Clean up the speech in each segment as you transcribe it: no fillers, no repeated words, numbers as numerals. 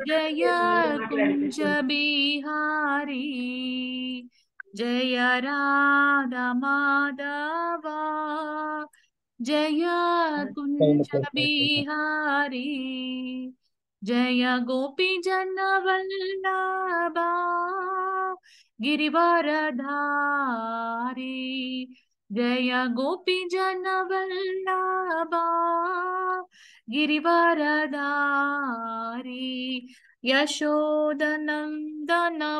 जय कुंज बिहारी जय राधा माधवा जय कुंज बिहारी जय गोपी जन वल्लभा गिरिवरधारी जय गोपी जन वल्लभा गिरिवरधारी यशोदनन्दन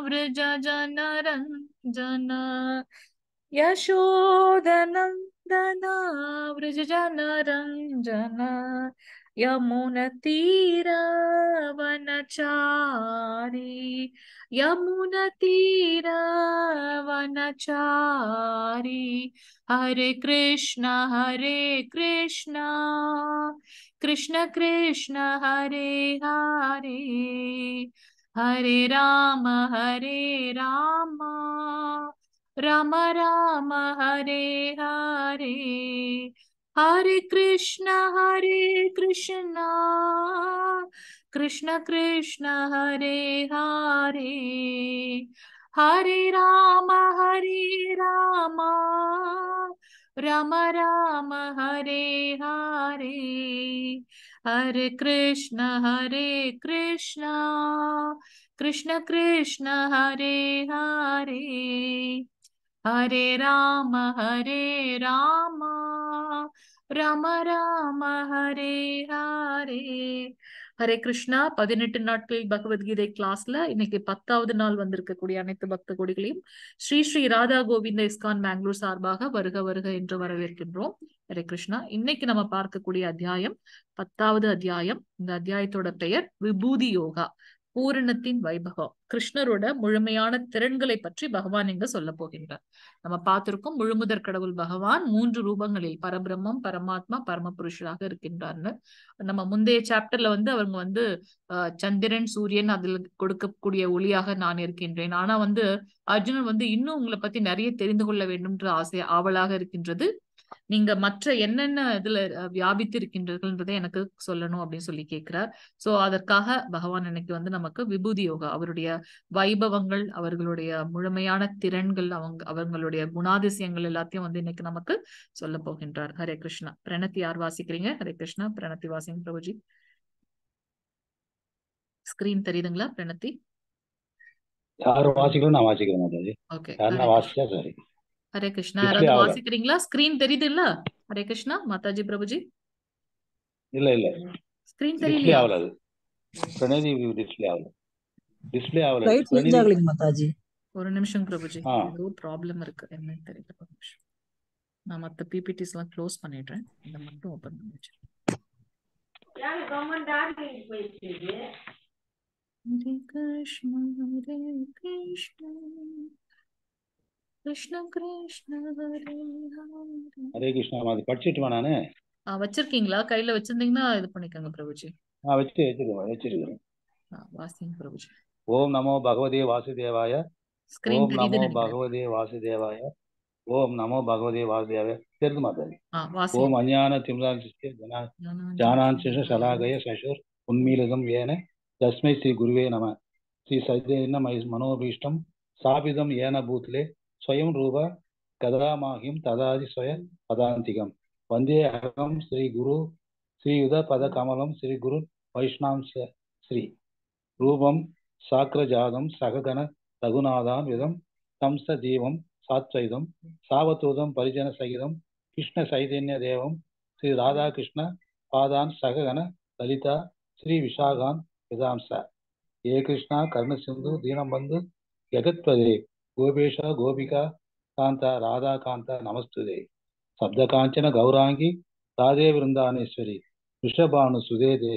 व्रज जनरञ्जन यशोदनन्दन व्रज जनरञ्जन यमुनतीरवनचारी यमुनतीरवनचारी हरे कृष्ण कृष्ण कृष्ण हरे हरे हरे राम राम राम हरे हरे हरे कृष्ण कृष्ण कृष्ण हरे हरे हरे राम राम राम हरे हरे हरे कृष्ण कृष्ण कृष्ण हरे हरे हरे राम राम राम हरे हरे ஹரே கிருஷ்ணா. 18 நாட்கள் பகவத்கீதை கிளாஸ்ல இன்னைக்கு 10வது நாள் வந்திருக்கக்கூடிய அனைத்து பக்த கொடிகளையும் ஸ்ரீ ஸ்ரீ ராதா கோவிந்த இஸ்கான் பெங்களூர் சார்பாக வருக வருக என்று வரவேற்கின்றோம். ஹரே கிருஷ்ணா. இன்னைக்கு நம்ம பார்க்கக்கூடிய அத்தியாயம் 10வது அத்தியாயம். இந்த அத்தியாயத்தோட பெயர் விபூதி யோகா, பூரணத்தின் வைபவம். கிருஷ்ணரோட முழுமையான திறன்களை பற்றி பகவான் இங்க சொல்ல போகின்றார். நம்ம பார்த்திருக்கோம், முழுமுதற் கடவுள் பகவான் 3 ரூபங்களில் பரபிரம்மம், பரமாத்மா, பரமபுருஷராக இருக்கின்றார்னு. நம்ம முந்தைய சாப்டர்ல அவங்க சந்திரன், சூரியன், அதில் கொடுக்கக்கூடிய ஒளியாக நான் இருக்கின்றேன். ஆனா அர்ஜுனன் இன்னும் உங்களை பத்தி நிறைய தெரிந்து கொள்ள வேண்டும்ன்ற ஆசை ஆவலாக இருக்கின்றது. நீங்க மற்ற என்னென்ன இதுல வியாபித்து இருக்கின்றீர்கள்ன்றதை எனக்கு சொல்லணும் அப்படின்னு சொல்லி கேட்கிறார். சோ அதற்காக பகவான் இன்னைக்கு நமக்கு விபூதி யோகா, அவருடைய வைபவங்கள், அவர்களுடைய முழுமையான திறன்கள், அவங்களுடைய குணாதிசயங்கள் எல்லாத்தையும் இன்னைக்கு நமக்கு சொல்ல போகின்றார். ஹரே கிருஷ்ணா. பிரணத்தி யார் வாசிக்கிறீங்க? ஹரே கிருஷ்ணா. பிரணத்தி வாசிங்க பிரபுஜி. ஸ்கிரீன் தெரியுதுங்களா பிரணத்தி? யாரும் வாசிக்கணும், நான் வாசிக்கிறேன் மாதாஜி. ஓகே. யாருன்னா வாசிச்சா சரி. ஹரே கிருஷ்ணா. யாராவது வாசிக்கிறீங்களா? ஸ்கிரீன் தெரியுது இல்ல? ஹரே கிருஷ்ணா. மாதாஜி பிரபுஜி. இல்ல இல்ல, ஸ்கிரீன் தெரியலையா? ஆகல. பிரணதி டிஸ்ப்ளே ஆகல. டிஸ்ப்ளே ஆகல. லைட் சேஞ்ச் ஆகலைங்க மாதாஜி. ஒரு நிமிஷம் பிரபுஜி, ஏதோ ப்ராப்ளம் இருக்கு, என்னன்னு தெரியல. ஒரு நிமிஷம், நான் மத்த பிபிடிஸ் எல்லாம் க்ளோஸ் பண்ணிடுறேன், இதை மட்டும் ஓபன் பண்ணி வச்சிருக்கேன். கிருஷ்ண கிருஷ்ண ஹரே ஹரே. ஹரே கிருஷ்ணா. அது படிச்சிட்டுமா நானு? வச்சிருக்கீங்களா? கையில வச்சிருந்தீங்கன்னா இது பண்ணிக்கோங்க பிரபுஜி. வச்சிருக்கேன். வாசிங்க பிரபுஜி. ஓம் நமோ பகவதே வாசுதேவாய. ஓம் நமோ பகவதே வாசுதேவாய. ஓம் நமோ பகவதே வாசுதேவாய. தெரிந்து மாதாஜி. ஓம் அஞ்ஞான திமிரான்சிஷ்ய ஜானான்சிஷ சலாகய சசுர் உன்மீலகம் ஏன தஸ்மை ஸ்ரீ குருவே நம. ஸ்ரீ சைதன்ய மனோபீஷ்டம் சாபிதம் ஏன பூத்லே ஸ்வயம் ரூப கதாமாகிம் ததாதி ஸ்வய பதாந்திகம் வந்தே அகம் ஸ்ரீ குரு ஸ்ரீயுத பத கமலம் ஸ்ரீ குரு வைஷ்ணாம் ஸ்ரீ ரூபம் சாக்ரஜாதம் சககன ரகுநாதான் விதம் தம்ச ஜீவம் சாத்வைதம் சாவதூதம் பரிஜன சகிதம் கிருஷ்ண சைதன்ய தேவம் ஸ்ரீ ராதாகிருஷ்ண பாதான் சககன லலிதா ஸ்ரீ விஷாகான் விதாம்ச ஏ கிருஷ்ணா கர்ண சிந்து தீனபந்து ஜெகத்பதே கோபேஷா கோபிகா காந்தா ராதா காந்தா நமஸ்துதே சப்த காஞ்சன கௌராங்கி ராதே விருந்தானேஸ்வரி ரிஷபானு சுதேதே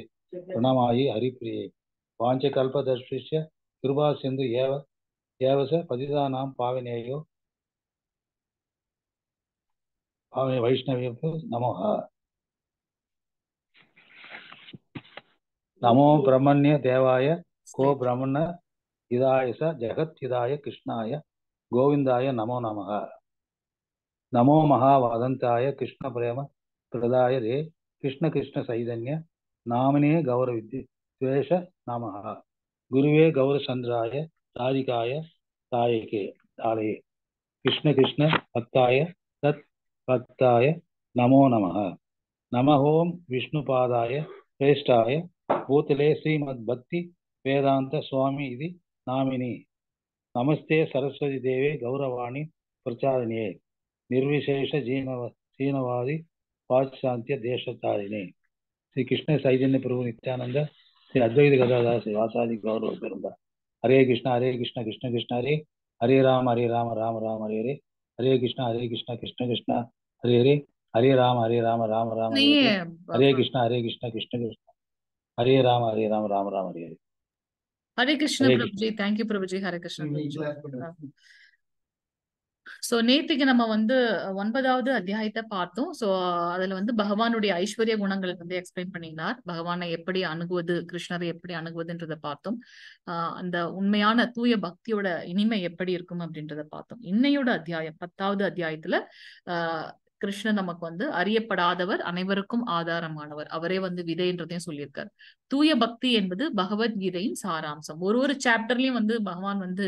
பிரணமாயி ஹரிப்பிரியே வாஞ்ச கல்பதர்ஷிஷ்ய கிருபா சிந்து ஏவச பதிதானாம் பாவனேயோ பாவனே வைஷ்ணவேபு நமோஹ. நமோ பிரம்மண்ய தேவாய கோ பிரம்மண இதாயச ஜெகத் இதாய கிருஷ்ணாய கோவிந்தாய நமோ நமக. நமோ மகாவதந்தாய கிருஷ்ண பிரேம பிரதாய ரே கிருஷ்ண கிருஷ்ண சைதன்ய नामिने गौरविद्वेष नमः। गुरुवे गौरचंद्राय राधिकाय तायके तालये कृष्ण कृष्ण भक्ताय तत् भक्ताय नमो नमः। नमः ओम विष्णुपादाय श्रेष्ठाय भूतले श्रीमद्भक्ति वेदांत स्वामी इति नामिनी। नमस्ते सरस्वती देवे गौरवाणी प्रचारिणे निर्विशेष जीनवादी पाश्चात्य देशतारिणे। श्री कृष्ण चैतन्य प्रभु नित्यानंद श्री अद्वैत गदाधर श्रीवासादि गौरव पेरुंदा। हरे कृष्ण कृष्ण कृष्ण हरे हरे राम राम राम हरे हरे हरे कृष्ण कृष्ण कृष्ण हरे हरे हरे राम राम राम हरे हरे हरे कृष्ण कृष्ण कृष्ण हरे राम राम राम हरे हरे। हरे कृष्ण प्रभु जी, தேங்க்யூ பிரபு ஜி. ஹரே கிருஷ்ண பிரபு ஜி. சோ நேத்துக்கு நம்ம வந்து 9வது அத்தியாயத்தை பார்த்தோம். சோ அதுல வந்து பகவானுடைய ஐஸ்வர்ய குணங்கள் வந்து எக்ஸ்பிளைன் பண்ணினார். பகவானை எப்படி அணுகுவது, கிருஷ்ணரை எப்படி அணுகுவதுன்றத பார்த்தோம். அந்த உண்மையான தூய பக்தியோட இனிமை எப்படி இருக்கும் அப்படின்றத பார்த்தோம். இன்னையோட அத்தியாயம் 10வது அத்தியாயத்துல கிருஷ்ணன் நமக்கு வந்து அறியப்படாதவர், அனைவருக்கும் ஆதாரமானவர், அவரே வந்து விதைன்றதையும் சொல்லியிருக்காரு. தூய பக்தி என்பது பகவத்கீதையின் சாராம்சம். ஒரு சாப்டர்லயும் வந்து பகவான் வந்து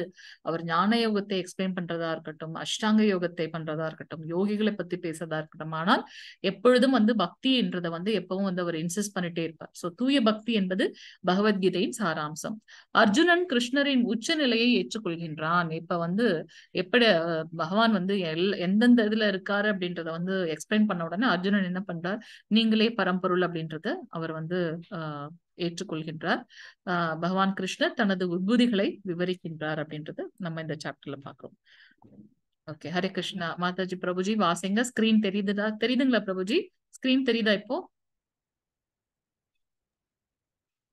அவர் ஞான யோகத்தை எக்ஸ்பிளைன் பண்றதா இருக்கட்டும், அஷ்டாங்க யோகத்தை பண்றதா இருக்கட்டும், யோகிகளை பத்தி பேசுறதா இருக்கட்டும், ஆனால் எப்பொழுதும் வந்து பக்தி என்றதை வந்து எப்பவும் வந்து அவர் இன்சிஸ்ட் பண்ணிட்டே இருப்பார். சோ தூய பக்தி என்பது பகவத்கீதையின் சாராம்சம். அர்ஜுனன் கிருஷ்ணரின் உச்ச நிலையை ஏற்றுக்கொள்கின்றான். இப்ப வந்து எப்படி பகவான் வந்து எந்தெந்த இதுல இருக்காரு அப்படின்றத வந்து எக்ஸ்பிளைன் பண்ண உடனே அர்ஜுனன் என்ன பண்றார், நீங்களே பரம்பொருள் அப்படின்றத அவர் வந்து ஏற்றுக்கொள்கின்றார். பகவான் கிருஷ்ணர் தனது விபூதிகளை விவரிக்கின்றார் அப்படின்றது நம்ம இந்த சாப்டர்ல பாக்குறோம். ஓகே, ஹரே கிருஷ்ணா. மாதாஜி பிரபுஜி வாசிங்க. ஸ்கிரீன் தெரியுதுங்களா பிரபுஜி? ஸ்கிரீன் தெரியுதா இப்போ?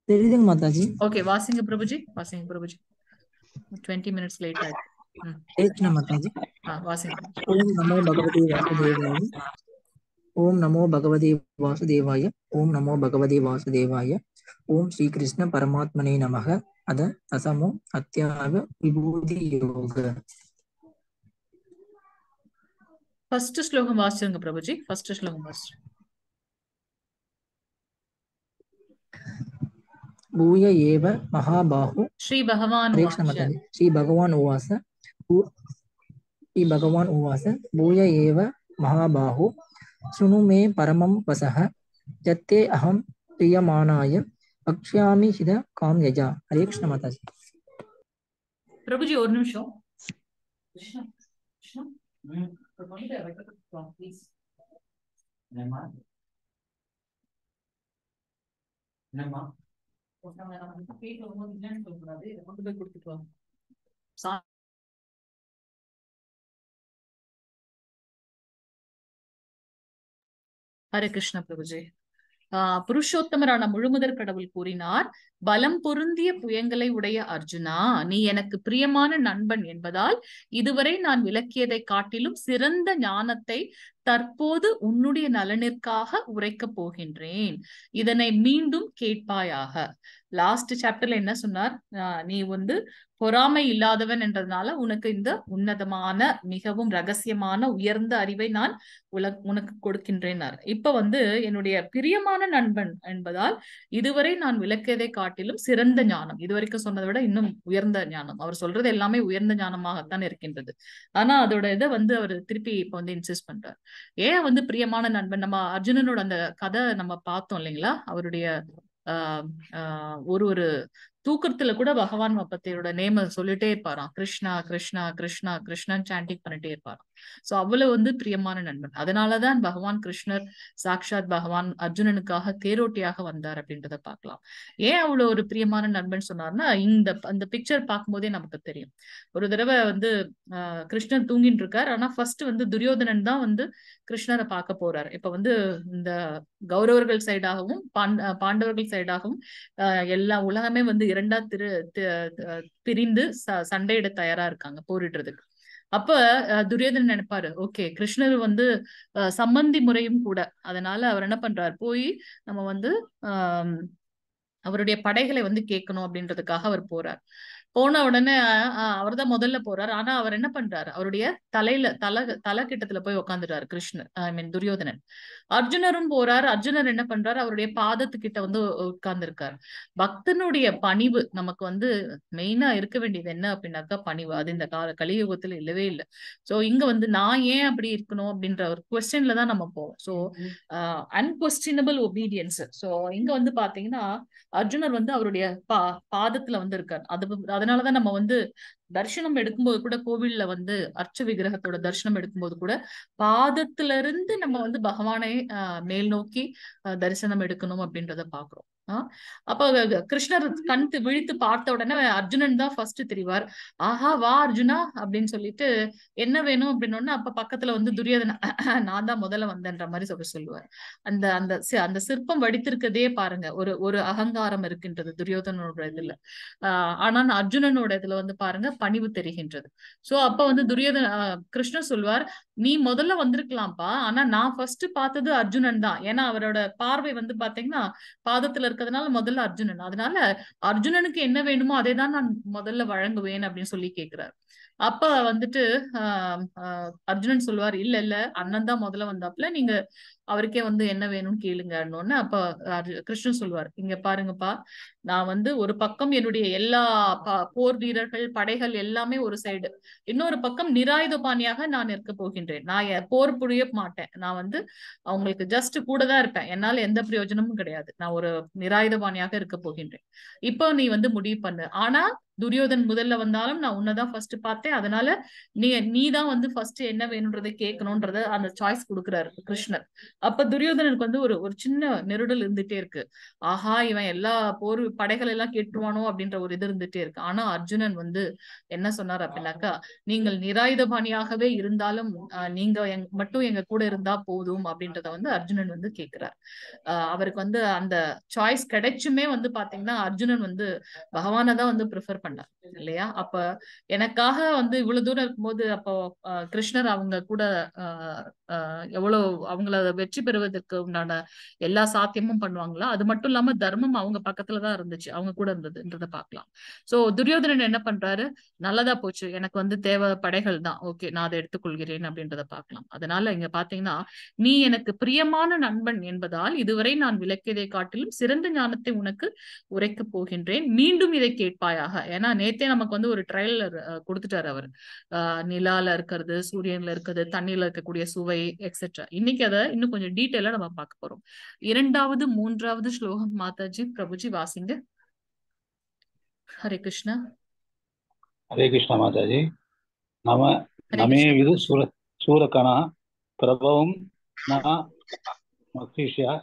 தெரியுதுங்க மாதாஜி. ஓகே, வாசிங்க பிரபுஜி, வாசிங்க பிரபுஜி. 20 minutes லேட் ஆயிடுச்சு. மாதாஜி வாசிங்க. ஓம் நமோ பகவதே வாசுதேவாய. ஓம் நமோ பகவதே வாசுதேவாய. ஓம் நமோ பகவதே வாசுதேவாய. ஓம் ஸ்ரீ கிருஷ்ண பரமாத்மனே நமக. அத தசமோ அத்தியாக விபூதி யோக. ஃபர்ஸ்ட் ஸ்லோகம் வாசிச்சுங்க பிரபுஜி. ஃபர்ஸ்ட் ஸ்லோகம் வாசிச்சு. பூய ஏவ மகாபாஹு ஸ்ரீ பகவான் உவாச. ஸ்ரீ பகவான் உவாச பூய ஏவ மகாபாஹு சுனு மே பரமம் வசஹ யத்தே அஹம் பிரியமானாய பக்ஷ்யாமி ஹித காம்யஜா. ஹரே கிருஷ்ண மாதாஜி. பிரபுஜி ஒரு நிமிஷம். ஹரே கிருஷ்ண பிரபுஜி. புருஷோத்தமரான முழுமுதற் கடவுள் கூறினார், பலம் பொருந்திய புயங்களை உடைய அர்ஜுனா, நீ எனக்கு பிரியமான நண்பன் என்பதால் இதுவரை நான் விளக்கியதை காட்டிலும் சிறந்த ஞானத்தை தற்போது உன்னுடைய நலனிற்காக உரைக்கப் போகின்றேன். இதனை மீண்டும் கேட்பாயாக. லாஸ்ட் சாப்டர்ல என்ன சொன்னார்? நீ வந்து பொறாமை இல்லாதவன் என்றதுனால உனக்கு இந்த உன்னதமான மிகவும் ரகசியமான உயர்ந்த அறிவை நான் உனக்கு கொடுக்கின்றேனார். இப்ப வந்து என்னுடைய பிரியமான நண்பன் என்பதால் இதுவரை நான் விளக்கியதை காட்டிலும் சிறந்த ஞானம், இதுவரைக்கும் சொன்னதை விட இன்னும் உயர்ந்த ஞானம். அவர் சொல்றது எல்லாமே உயர்ந்த ஞானமாகத்தான் இருக்கின்றது. ஆனா அதோட இதை வந்து அவர் திருப்பி இப்ப வந்து இன்சிஸ்ட் பண்றார். ஏன் வந்து பிரியமான நண்பன்? நம்ம அர்ஜுனனோட அந்த கதை நம்ம பார்த்தோம் இல்லைங்களா? அவருடைய ஒரு தூக்கத்துல கூட பகவான் பத்தியோட நேம சொல்லிட்டே இருப்பாராம். கிருஷ்ணா கிருஷ்ணா கிருஷ்ணா கிருஷ்ணன் சாண்டிங் பண்ணிட்டே இருப்பாராம். சோ அவ்வளவு வந்து பிரியமான நண்பன். அதனாலதான் பகவான் கிருஷ்ணர் சாக்ஷாத் பகவான் அர்ஜுனனுக்காக தேரோட்டியாக வந்தார் அப்படின்றத பார்க்கலாம். ஏன் அவ்வளவு ஒரு பிரியமான நண்பன் சொன்னார்னா, அந்த பிக்சர் பார்க்கும்போதே நமக்கு தெரியும். ஒரு தடவை வந்து கிருஷ்ணர் தூங்கிட்டு இருக்கார். ஆனா ஃபர்ஸ்ட் வந்து துரியோதனன் தான் வந்து கிருஷ்ணரை பார்க்க போறாரு. இப்ப வந்து இந்த கௌரவர்கள் சைடாகவும் பாண்டவர்கள் சைடாகவும் எல்லா உலகமே வந்து இரண்டா பிரிந்து சண்டையிட தயாரா இருக்காங்க, போரிடுறதுக்கு. அப்ப துரியோதனன் நினைப்பாரு, ஓகே கிருஷ்ணர் வந்து சம்பந்தி முறையும் கூட, அதனால அவர் என்ன பண்றாரு, போய் நம்ம வந்து அவருடைய படைகளை வந்து கேட்கணும் அப்படின்றதுக்காக அவர் போறார். போன உடனே அவர் தான் முதல்ல போறாரு. ஆனா அவர் என்ன பண்றாரு, அவருடைய தலை கிட்டத்துல போய் உட்காந்துட்டாரு கிருஷ்ணர், ஐ மீன் துரியோதனன். அர்ஜுனரும் போறாரு. அர்ஜுனர் என்ன பண்றாரு, அவருடைய பாதத்துக்கிட்ட வந்து உட்கார்ந்து இருக்காரு. பக்தனுடைய பணிவு நமக்கு வந்து மெயினா இருக்க வேண்டியது என்ன அப்படின்னாக்கா பணிவு. அது இந்த கலியுகத்துல இல்லவே இல்லை. சோ இங்க வந்து நான் ஏன் அப்படி இருக்கணும் அப்படின்ற ஒரு கொஸ்டின்ல தான் நம்ம போவோம். So unquestionable obedience. சோ இங்க வந்து பாத்தீங்கன்னா அர்ஜுனர் வந்து அவருடைய பாதத்துல வந்து இருக்காரு. அதனாலதான் நம்ம வந்து தரிசனம் எடுக்கும்போது கூட கோவில்ல வந்து அர்ச்ச விக்கிரகத்தோட தரிசனம் எடுக்கும்போது கூட பாதத்துல இருந்து நம்ம வந்து பகவானை மேல் நோக்கி தரிசனம் எடுக்கணும் அப்படின்றத பாக்குறோம். அப்ப கிருஷ்ணர் கண் விழித்து பார்த்த உடனே அர்ஜுனன் தான் ஃபர்ஸ்ட் தெரிவார். ஆஹா வா அர்ஜுனா அப்படின்னு சொல்லிட்டு என்ன வேணும் அப்படின்னு. அப்ப பக்கத்துல வந்து துரியோதன நான் தான் முதல்ல வந்தேன்ற மாதிரி சொல்லுவார். அந்த அந்த அந்த சிற்பம் வடித்திருக்கதே பாருங்க, ஒரு அகங்காரம் இருக்கின்றது துரியோதனோட இதுல. ஆனால் அர்ஜுனனோட இதுல வந்து பாருங்க பணிவு தெரிகின்றது. சோ அப்ப வந்து கிருஷ்ணர் சொல்வார், நீ முதல்ல வந்திருக்கலாம்ப்பா, ஆனா நான் ஃபர்ஸ்ட் பார்த்தது அர்ஜுனன் தான். ஏன்னா அவரோட பார்வை வந்து பாத்தீங்கன்னா பாதத்துல இருக்கிறதுனால முதல்ல அர்ஜுனன். அதனால அர்ஜுனனுக்கு என்ன வேணுமோ அதை தான் நான் முதல்ல வழங்குவேன் அப்படின்னு சொல்லி கேட்கிறார். அப்ப வந்துட்டு அர்ஜுனன் சொல்லுவார், இல்ல இல்ல அண்ணன் தான் முதல்ல வந்தாப்புல, நீங்க அவருக்கே வந்து என்ன வேணும்னு கேளுங்கன்னு. அப்ப கிருஷ்ணன் சொல்லுவார், இங்க பாருங்கப்பா, நான் வந்து ஒரு பக்கம் என்னுடைய எல்லா போர் வீரர்கள் படைகள் எல்லாமே ஒரு சைடு, இன்னொரு பக்கம் நிராயுதபாணியாக நான் இருக்க போகின்றேன். நான் போர் புரிய மாட்டேன். நான் வந்து அவங்களுக்கு ஜஸ்ட் கூட தான் இருப்பேன். என்னால எந்த பிரயோஜனமும் கிடையாது. நான் ஒரு நிராயுதபாணியாக இருக்க போகின்றேன். இப்போ நீ வந்து முடிவு பண்ணு. ஆனா துரியோதன் முதல்ல வந்தாலும் நான் உன்னதான் ஃபர்ஸ்ட் பார்த்தேன். அதனால நீ தான் வந்து ஃபர்ஸ்ட் என்ன வேணும்ன்றதை கேட்கணும்ன்றத அந்த சாய்ஸ் கொடுக்குறாரு கிருஷ்ணர். அப்ப துரியோதனனுக்கு வந்து ஒரு சின்ன நெருடல் இருந்துட்டே இருக்கு. ஆஹா இவன் எல்லா போர் படைகள் எல்லாம் கேட்டுருவானோ அப்படின்ற ஒரு இது இருந்துட்டே இருக்கு. ஆனா அர்ஜுனன் வந்து என்ன சொன்னார் அப்படின்னாக்கா, நீங்கள் நிராயுதபாணியாகவே இருந்தாலும் நீங்க மட்டும் எங்க கூட இருந்தா போதும் அப்படின்றத வந்து அர்ஜுனன் வந்து கேட்கிறார். அவருக்கு வந்து அந்த சாய்ஸ் கிடைச்சுமே வந்து பாத்தீங்கன்னா அர்ஜுனன் வந்து பகவானை தான் வந்து ப்ரிஃபர் பண்ணார் இல்லையா? அப்ப எனக்காக வந்து இவ்வளவு தூரம் இருக்கும்போது அப்போ கிருஷ்ணர் அவங்க கூட எவ்வளவு அவங்கள வெற்றி பெறுவதற்கு உண்டான எல்லா சாத்தியமும் பண்ணுவாங்களா? அது மட்டும் இல்லாம தர்மம் அவங்க பக்கத்துலதான் இருந்துச்சு, அவங்க கூட இருந்ததுன்றத பாக்கலாம். சோ துரியோதனன் என்ன பண்றாரு, நல்லதா போச்சு, எனக்கு வந்து தேவை படைகள் தான், ஓகே நான் அதை எடுத்துக்கொள்கிறேன் அப்படின்றத பாக்கலாம். அதனால இங்க பாத்தீங்கன்னா, நீ எனக்கு பிரியமான நண்பன் என்பதால் இதுவரை நான் விளக்கியதை காட்டிலும் சிறந்த ஞானத்தை உனக்கு உரைக்க போகின்றேன். மீண்டும் இதை கேட்பாயாக. ஏன்னா நேத்தே நமக்கு வந்து ஒரு ட்ரைலர் கொடுத்துட்டாரு அவர். நிலால இருக்கிறது, சூரியன்ல இருக்கிறது, தண்ணியில இருக்கக்கூடிய சுவை எக்ஸெட்ரா. இன்னைக்கு அதை இன்னும் கொஞ்சம் டீட்டெயிலா நம்ம பார்க்க போறோம். 2வது 3வது ஸ்லோகம் மாதாஜி பிரபுஜி வாசிங்க. ஹரே கிருஷ்ணா. ஹரே கிருஷ்ணா மாதாஜி. நமே விது சூரகணா பிரபவம் மகிஷா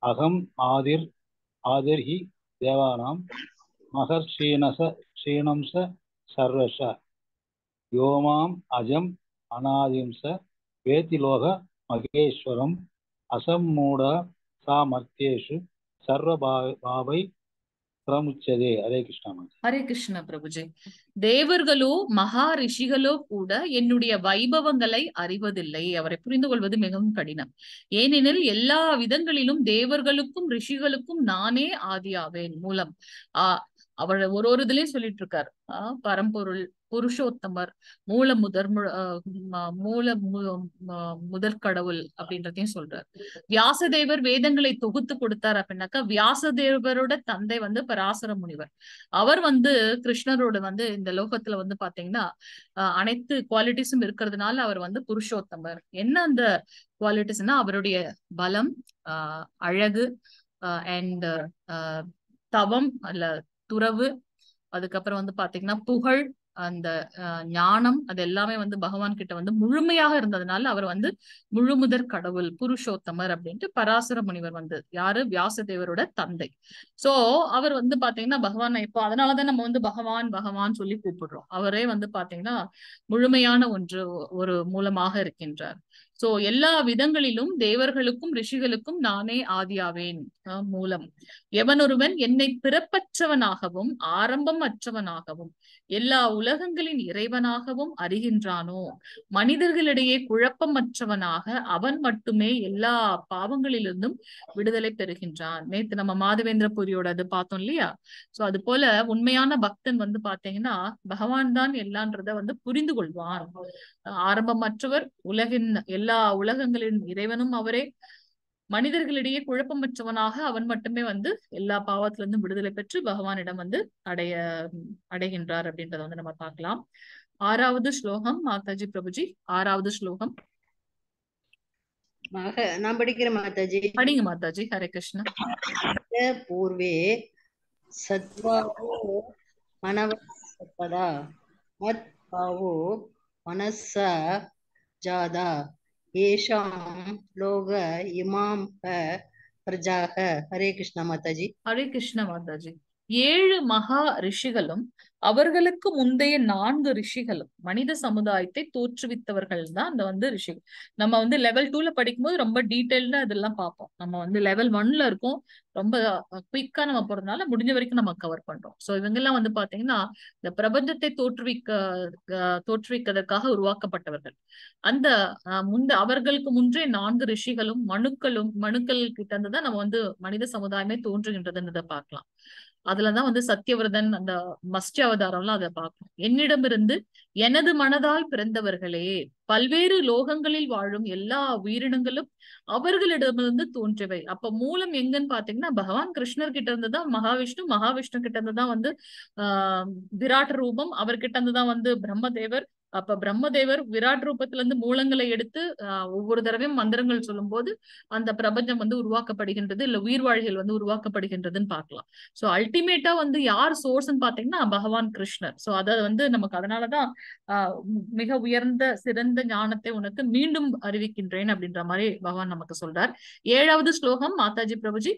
அகம் ஆதிர்ஹி தேவானாம் மகர்ஷீணம் சர்வஷ யோமாம் அஜம் அநாதிம் ச வேதி லோக மகேஸ்வரம் அசம்மூட சாமர்த்தியேஷு சர்வபாவை பிரமுச்சதே. ஹரே கிருஷ்ணா. ஹரே கிருஷ்ணா பிரபுஜி. தேவர்களோ மகா ரிஷிகளோ கூட என்னுடைய வைபவங்களை அறிவதில்லை. அவரை புரிந்து கொள்வது மிகவும் கடினம். ஏனெனில் எல்லா விதங்களிலும் தேவர்களுக்கும் ரிஷிகளுக்கும் நானே ஆதியாவேன். மூலம் அவர் ஒரு இதுலயும் சொல்லிட்டு இருக்காரு, பரம்பொருள், புருஷோத்தமர், முதற் கடவுள் அப்படின்றதையும் சொல்றார். வியாசதேவர் வேதங்களை தொகுத்து கொடுத்தார் அப்படின்னாக்கா, வியாசதேவரோட தந்தை வந்து பராசர முனிவர். அவர் வந்து கிருஷ்ணரோட வந்து இந்த லோகத்துல வந்து பாத்தீங்கன்னா அனைத்து குவாலிட்டிஸும் இருக்கிறதுனால அவர் வந்து புருஷோத்தமர். என்ன அந்த குவாலிட்டிஸ்னா, அவருடைய பலம், அழகு, அண்ட் தவம் அல்ல துறவு, அதுக்கப்புறம் வந்து பாத்தீங்கன்னா புகழ், அந்த ஞானம், அது எல்லாமே வந்து பகவான் கிட்ட வந்து முழுமையாக இருந்ததுனால அவர் வந்து முழுமுதற் கடவுள், புருஷோத்தமர் அப்படின்ட்டு பராசர முனிவர் வந்து யாரு, வியாசதேவரோட தந்தை. சோ அவர் வந்து பாத்தீங்கன்னா பகவான், இப்போ அதனாலதான் நம்ம வந்து பகவான் சொல்லி கூப்பிடுறோம். அவரே வந்து பாத்தீங்கன்னா முழுமையான ஒரு மூலமாக இருக்கின்றார். சோ எல்லா விதங்களிலும் தேவர்களுக்கும் ரிஷிகளுக்கும் நானே ஆதியாவேன். மூலம் எவனொருவன் என்னை பிறப்பச் அற்றவனாகவும் ஆரம்பம் அற்றவனாகவும் எல்லா உலகங்களின் இறைவனாகவும் அறிகின்றானோ, மனிதர்களிடையே குழப்பமற்றவனாக அவன் மட்டுமே எல்லா பாவங்களிலிருந்தும் விடுதலை பெறுகின்றான். நேத்து நம்ம மாதவேந்திர புரியோட அது பார்த்தோம் இல்லையா? சோ அது போல உண்மையான பக்தன் வந்து பாத்தீங்கன்னா பகவான் தான் எல்லான்றத வந்து புரிந்து கொள்வான். ஆரம்பமற்றவர், உலகின் எல்லா உலகங்களின் இறைவனும் அவரே, மனிதர்களிடையே குழப்பமற்றவனாக அவன் மட்டுமே வந்து எல்லா பாவத்திலிருந்தும் விடுதலை பெற்று பகவானிடம் வந்து அடைகின்றார் அப்படின்றத வந்து நம்ம பார்க்கலாம். 6வது ஸ்லோகம் மாதாஜி பிரபுஜி. 6வது ஸ்லோகம் நான் படிக்கிறேன் மாதாஜி. படிங்க மாதாஜி. ஹரே கிருஷ்ணா. பூர்வே சத்வாவோ மனவசப்பதா மத் பாவோ மனச ஜாதா ஏஷாம் லோக இமாம் பிரஜாக. ஹரே கிருஷ்ணா மாதாஜி. ஹரே கிருஷ்ணா மாதாஜி. 7 மகா ரிஷிகளும் அவர்களுக்கு முந்தைய 4 ரிஷிகளும் மனித சமுதாயத்தை தோற்றுவித்தவர்கள் தான் அந்த வந்து ரிஷிகள். நம்ம வந்து லெவல் 2ல படிக்கும்போது ரொம்ப டீடைல்டா இதெல்லாம் பார்ப்போம். நம்ம வந்து லெவல் 1ல இருக்கும், ரொம்ப குயிக்கா நம்ம போறதுனால முடிஞ்ச வரைக்கும் நம்ம கவர் பண்றோம். சோ இவங்க எல்லாம் வந்து பாத்தீங்கன்னா இந்த பிரபஞ்சத்தை தோற்றுவிக்கிறதுக்காக உருவாக்கப்பட்டவர்கள். அந்த அவர்களுக்கு முன்றே 4 ரிஷிகளும் மனுக்கள் கிட்ட இருந்துதான் நம்ம வந்து மனித சமுதாயமே தோன்றுகின்றதுன்றதை பார்க்கலாம். அதுலதான் வந்து சத்தியவிரதன் அந்த மத்ஸ்ய அவதாரம்லாம் அதை பார்க்கணும். என்னிடமிருந்து எனது மனதால் பிறந்தவர்களே, பல்வேறு லோகங்களில் வாழும் எல்லா உயிரினங்களும் அவர்களிடமிருந்து தோன்றியவை. அப்ப மூலம் எங்கன்னு பாத்தீங்கன்னா பகவான் கிருஷ்ணர் கிட்ட இருந்துதான் மகாவிஷ்ணு கிட்ட இருந்துதான் வந்து விராட் ரூபம், அவர்கிட்ட இருந்துதான் வந்து பிரம்மதேவர். அப்ப பிரம்மதேவர் விராட் ரூபத்துல இருந்து மூலங்களை எடுத்து ஒவ்வொரு தடவையும் மந்திரங்கள் சொல்லும் போது அந்த பிரபஞ்சம் வந்து உருவாக்கப்படுகின்றது, இல்ல உயிர்வாழிகள் வந்து உருவாக்கப்படுகின்றதுன்னு பார்க்கலாம். சோ அல்டிமேட்டா வந்து யார் சோர்ஸ்ன்னு பாத்தீங்கன்னா பகவான் கிருஷ்ணர். சோ அத வந்து நமக்கு அதனாலதான் மிக உயர்ந்த சிறந்த ஞானத்தை உனக்கு மீண்டும் அறிவிக்கின்றேன் அப்படின்ற மாதிரி பகவான் நமக்கு சொல்றார். 7வது ஸ்லோகம் மாதாஜி பிரபுஜி.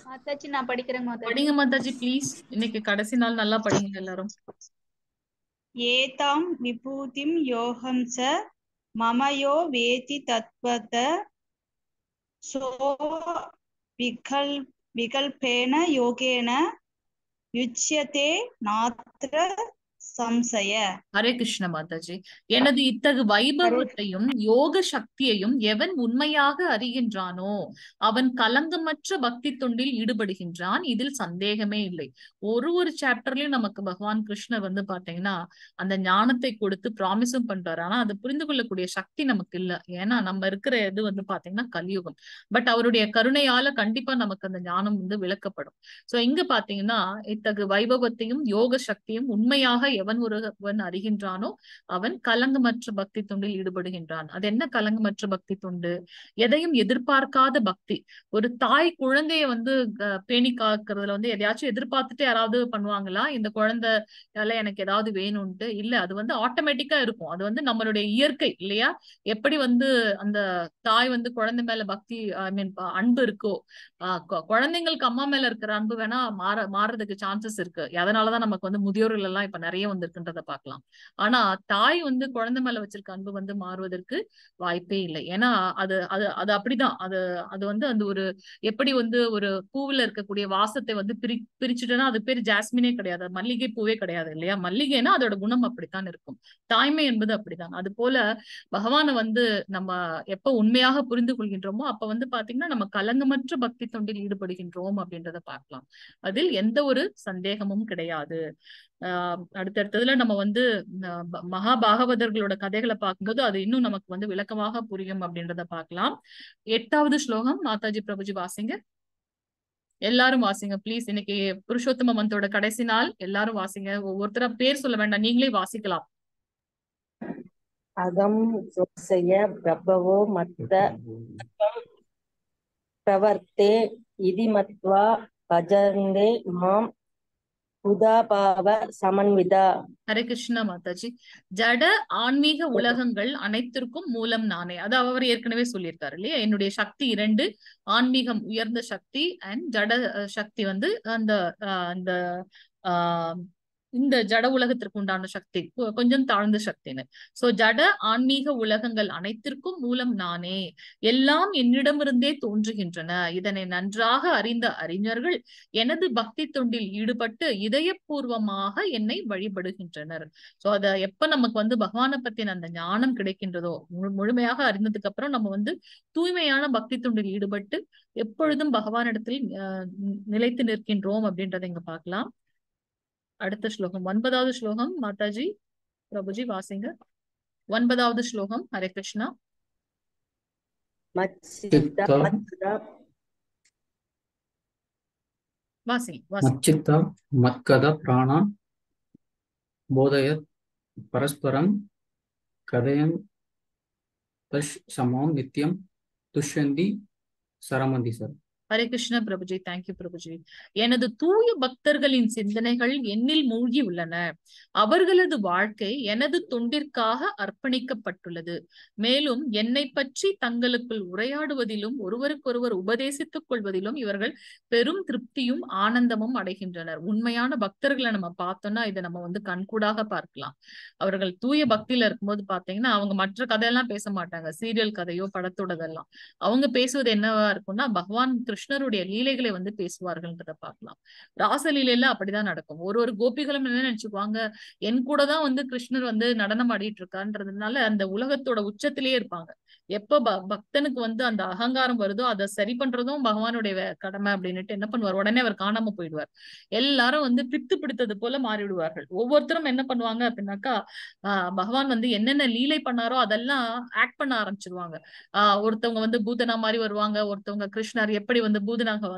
மாதாஜி நான் படிக்கிறேன் மாதாஜி. படிங்க மாதாஜி ப்ளீஸ். இன்னைக்கு கடைசி நாள், நல்லா படிங்க எல்லாரும். ஏதாம் விபூதிம் யோகம்ச மமயோ வேதி தத்வத சோ விகல்பேன யோகேன யுச்யதே நாத்ர சம்சய. ஹரே கிருஷ்ண மாதாஜி. எனது இத்தகு வைபவத்தையும் யோக சக்தியையும் எவன் உண்மையாக அறிகின்றானோ அவன் கலங்கமற்ற பக்தி தொண்டில் ஈடுபடுகின்றான், இதில் சந்தேகமே இல்லை. ஒரு சாப்டர்லயும் நமக்கு பகவான் கிருஷ்ணர் வந்து பாத்தீங்கன்னா அந்த ஞானத்தை கொடுத்து ப்ராமிஸும் பண்றாரு. ஆனா அதை புரிந்து கொள்ளக்கூடிய சக்தி நமக்கு இல்ல. ஏன்னா நம்ம இருக்கிற இது வந்து பாத்தீங்கன்னா கலியுகம். பட் அவருடைய கருணையால கண்டிப்பா நமக்கு அந்த ஞானம் வந்து விளக்கப்படும். சோ இங்க பாத்தீங்கன்னா இத்தகு வைபவத்தையும் யோக சக்தியும் உண்மையாக எவன் ஒருவன் அறிகின்றானோ அவன் கலங்கமற்ற பக்தி தொண்டில் ஈடுபடுகின்றான். அது என்ன கலங்கமற்ற பக்தி தொண்டு? எதையும் எதிர்பார்க்காத பக்தி. ஒரு தாய் குழந்தைய வந்து பேணி காக்கிறதுல வந்து எதையாச்சும் எதிர்பார்த்துட்டு யாராவது பண்ணுவாங்களா? இந்த குழந்தையால எனக்கு ஏதாவது வேணும்ட்டு இல்ல. அது வந்து ஆட்டோமேட்டிக்கா இருக்கும். அது வந்து நம்மளுடைய இயற்கை இல்லையா? எப்படி வந்து அந்த தாய் வந்து குழந்தை மேல பக்தி அன்பு இருக்கோ, குழந்தைங்களுக்கு அம்மா மேல இருக்கிற அன்பு வேணா மாறுறதுக்கு சான்சஸ் இருக்கு. அதனாலதான் நமக்கு வந்து முதியோர்கள் எல்லாம் இப்ப நிறைய வந்திருக்குன்றத பார்க்கலாம். ஆனா தாய் வந்து குழந்தை மேல வச்சிருக்க அன்பு வந்து மாறுவதற்கு வாய்ப்பே இல்லை. ஏன்னா அது அது அது அப்படிதான். அது வந்து அந்த ஒரு எப்படி வந்து ஒரு பூவுல இருக்கக்கூடிய வாசத்தை வந்து பிரிச்சுட்டோன்னா அது பேர் ஜாஸ்மினே கிடையாது, மல்லிகை பூவே கிடையாது இல்லையா? மல்லிகைன்னா அதோட குணம் அப்படித்தான் இருக்கும். தாய்மை என்பது அப்படிதான். அது போல பகவானை வந்து நம்ம எப்ப உண்மையாக புரிந்து கொள்கின்றோமோ அப்ப வந்து பாத்தீங்கன்னா நம்ம கலங்கமற்ற பக்தி தொண்டில் ஈடுபடுகின்றோம் அப்படின்றத பார்க்கலாம். அதில் எந்த ஒரு சந்தேகமும் கிடையாது. அடுத்தடுத்ததுல நம்ம வந்து மகாபாகவதர்களோட கதைகளை பார்க்கும்போது அது இன்னும் நமக்கு வந்து விளக்கமாக புரியும் அப்படின்றத பார்க்கலாம். 8வது ஸ்லோகம் மாதாஜி பிரபுஜி வாசிங்க. எல்லாரும் வாசிங்க ப்ளீஸ். இன்னைக்கு புருஷோத்தம மந்தோட கடைசி நாள், எல்லாரும் வாசிங்க. ஒவ்வொருத்தரா பேர் சொல்ல வேண்டாம், நீங்களே வாசிக்கலாம். அகம் சோசய பிரபவோ மத்த பிரவர்த்தே இதி மத்வா பஜந்தே மாம் உதாபாவ சமன்விதா. ஹரே கிருஷ்ணா மாதாஜி. ஜட ஆன்மீக உலகங்கள் அனைத்திற்கும் மூலம் நானே. அது அவர் ஏற்கனவே சொல்லியிருக்காரு இல்லையா? என்னுடைய சக்தி 2, ஆன்மீகம் உயர்ந்த சக்தி அண்ட் ஜட சக்தி வந்து அந்த இந்த ஜட உலகத்திற்கு உண்டான சக்தி கொஞ்சம் தாழ்ந்த சக்தின்னு. சோ ஜட ஆன்மீக உலகங்கள் அனைத்திற்கும் மூலம் நானே, எல்லாம் என்னிடமிருந்தே தோன்றுகின்றன. இதனை நன்றாக அறிந்த அறிஞர்கள் எனது பக்தி தொண்டில் ஈடுபட்டு இதயபூர்வமாக என்னை வழிபடுகின்றனர். சோ அத எப்ப நமக்கு வந்து பகவானை பத்தின அந்த ஞானம் கிடைக்கின்றதோ, முழுமையாக அறிந்ததுக்கு அப்புறம் நம்ம தூய்மையான பக்தி தொண்டில் ஈடுபட்டு எப்பொழுதும் பகவானிடத்தில் நிலைத்து நிற்கின்றோம் அப்படின்றத இங்க பார்க்கலாம். அடுத்த ஸ்லோகம் 9வது ஸ்லோகம். மாதாஜி பிரபுஜி வாசிங்க 9வது ஸ்லோகம். ஹரே கிருஷ்ணா. மச்சித்தா மத்கத பிராணான் போதயத் பரஸ்பரம் கதயன் தஷ் சமாம் நித்யம் துஷ்யந்தி சரமந்தி. சார் ஹரே கிருஷ்ண பிரபுஜி. தேங்க்யூ பிரபுஜி. எனது தூய பக்தர்களின் சிந்தனைகள் என்னில் மூழ்கி உள்ளன. அவர்களது வாழ்க்கை எனது தொண்டிற்காக அர்ப்பணிக்கப்பட்டுள்ளது. மேலும் என்னை பற்றி தங்களுக்குள் உரையாடுவதிலும் ஒருவருக்கொருவர் உபதேசித்துக் கொள்வதிலும் இவர்கள் பெரும் திருப்தியும் ஆனந்தமும் அடைகின்றனர். உண்மையான பக்தர்களை நம்ம பார்த்தோம்னா இதை நம்ம கண்கூடாக பார்க்கலாம். அவர்கள் தூய பக்தியில இருக்கும்போது பாத்தீங்கன்னா அவங்க மற்ற கதையெல்லாம் பேச மாட்டாங்க. சீரியல் கதையோ படத்தோடதெல்லாம் அவங்க பேசுவது என்னவா இருக்கும்னா பகவான் கிருஷ்ணருடைய லீலைகளை பேசுவார்கள்ன்றத பார்க்கலாம். ராசலீலையில அப்படிதான் நடக்கும். ஒரு கோபிகளும் என்ன நினைச்சுக்குவாங்க, என் கூட தான் கிருஷ்ணர் நடனம் ஆடிட்டு இருக்கான்றதுனால அந்த உலகத்தோட உச்சத்திலேயே இருப்பாங்க. எப்ப பக்தனுக்கு அந்த அகங்காரம் வருதோ அதை சரி பண்றதும் பகவானுடைய கடமை அப்படின்னுட்டு என்ன பண்ணுவார், உடனே அவர் காணாம போயிடுவார். எல்லாரும் பித்து பிடித்தது போல மாறிவிடுவார்கள். ஒவ்வொருத்தரும் என்ன பண்ணுவாங்க அப்படின்னாக்கா பகவான் என்னென்ன லீலை பண்ணாரோ அதெல்லாம் ஆக்ட் பண்ண ஆரம்பிச்சிருவாங்க. ஒருத்தவங்க பூதனா மாதிரி வருவாங்க, ஒருத்தவங்க கிருஷ்ணர் எப்படி பூதனாக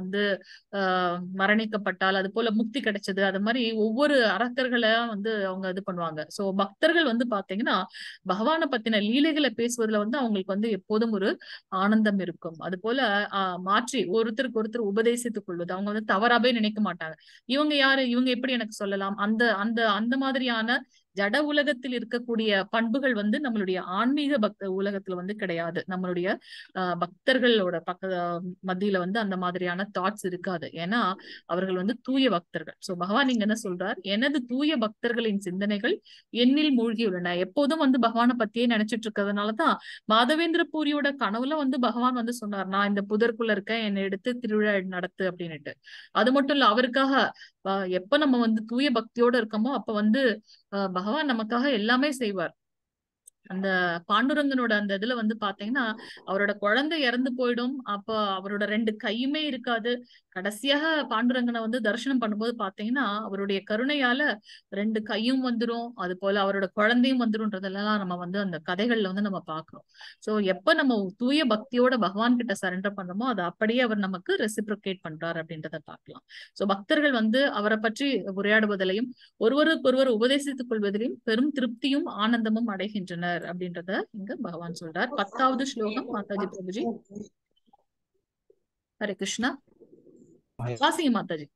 மரணிக்கப்பட்டால் அது போல முக்தி கிடைச்சது, அது மாதிரி ஒவ்வொரு அரக்கர்களை அவங்க இது பண்ணுவாங்க. சோ பக்தர்கள் பாத்தீங்கன்னா பகவானை பத்தின லீலைகளை பேசுவதுல அவங்களுக்கு எப்போதும் ஒரு ஆனந்தம் இருக்கும். அது போல மாற்றி ஒருத்தருக்கு ஒருத்தர் உபதேசித்துக் கொள்வது அவங்க தவறாவே நினைக்க மாட்டாங்க. இவங்க யாரு, இவங்க எப்படி எனக்கு சொல்லலாம், அந்த அந்த அந்த மாதிரியான ஜட உலகத்தில் இருக்கக்கூடிய பண்புகள் நம்மளுடைய ஆன்மீக உலகத்துல கிடையாது. நம்மளுடைய பக்தர்களோட மத்தியில அந்த மாதிரியான தாட்ஸ் இருக்காது. ஏன்னா அவர்கள் தூய பக்தர்கள். சோ பகவான் இங்க என்ன சொல்றார், எனது தூய பக்தர்களின் சிந்தனைகள் என்னில் மூழ்கி உள்ளன. எப்போதும் பகவானை பத்தியே நினைச்சிட்டு இருக்கிறதுனாலதான் மாதவேந்திர பூரியோட கனவுல பகவான் சொன்னார், நான் இந்த புதற்குள்ள இருக்கேன், என்னை எடுத்து திருவிழா நடத்து அப்படின்னுட்டு. அது மட்டும் இல்ல, அவருக்காக எப்ப நம்ம தூய பக்தியோட இருக்கோமோ அப்ப பகவான் நமக்காக எல்லாமே செய்வார். அந்த பாண்டுரங்கனோட அந்த இதுல பாத்தீங்கன்னா அவரோட குழந்தை இறந்து போயிடும். அப்ப அவரோட 2 கையுமே இருக்காது. கடைசியாக பாண்டுரங்கனை தரிசனம் பண்ணும்போது பாத்தீங்கன்னா அவருடைய கருணையால 2 கையும் வந்துரும், அது போல அவரோட குழந்தையும் வந்துரும்ன்றதெல்லாம் நம்ம அந்த கதைகள்ல நம்ம பாக்குறோம். சோ எப்ப நம்ம தூய பக்தியோட பகவான் கிட்ட சரண்டர் பண்றோமோ அதை அப்படியே அவர் நமக்கு ரெசிப்ரோகேட் பண்றாரு அப்படின்றத பார்க்கலாம். சோ பக்தர்கள் அவரை பற்றி உரையாடுவதிலையும் ஒருவருக்கொருவர் உபதேசித்துக் கொள்வதிலும் பெரும் திருப்தியும் ஆனந்தமும் அடைகின்றனர் அப்படின்றத இங்க பகவான் சொல்றார். 10வது ஸ்லோகம். மாதாஜி பிரபுஜி. ஹரே கிருஷ்ணா. வாசிங்க மாதாஜி.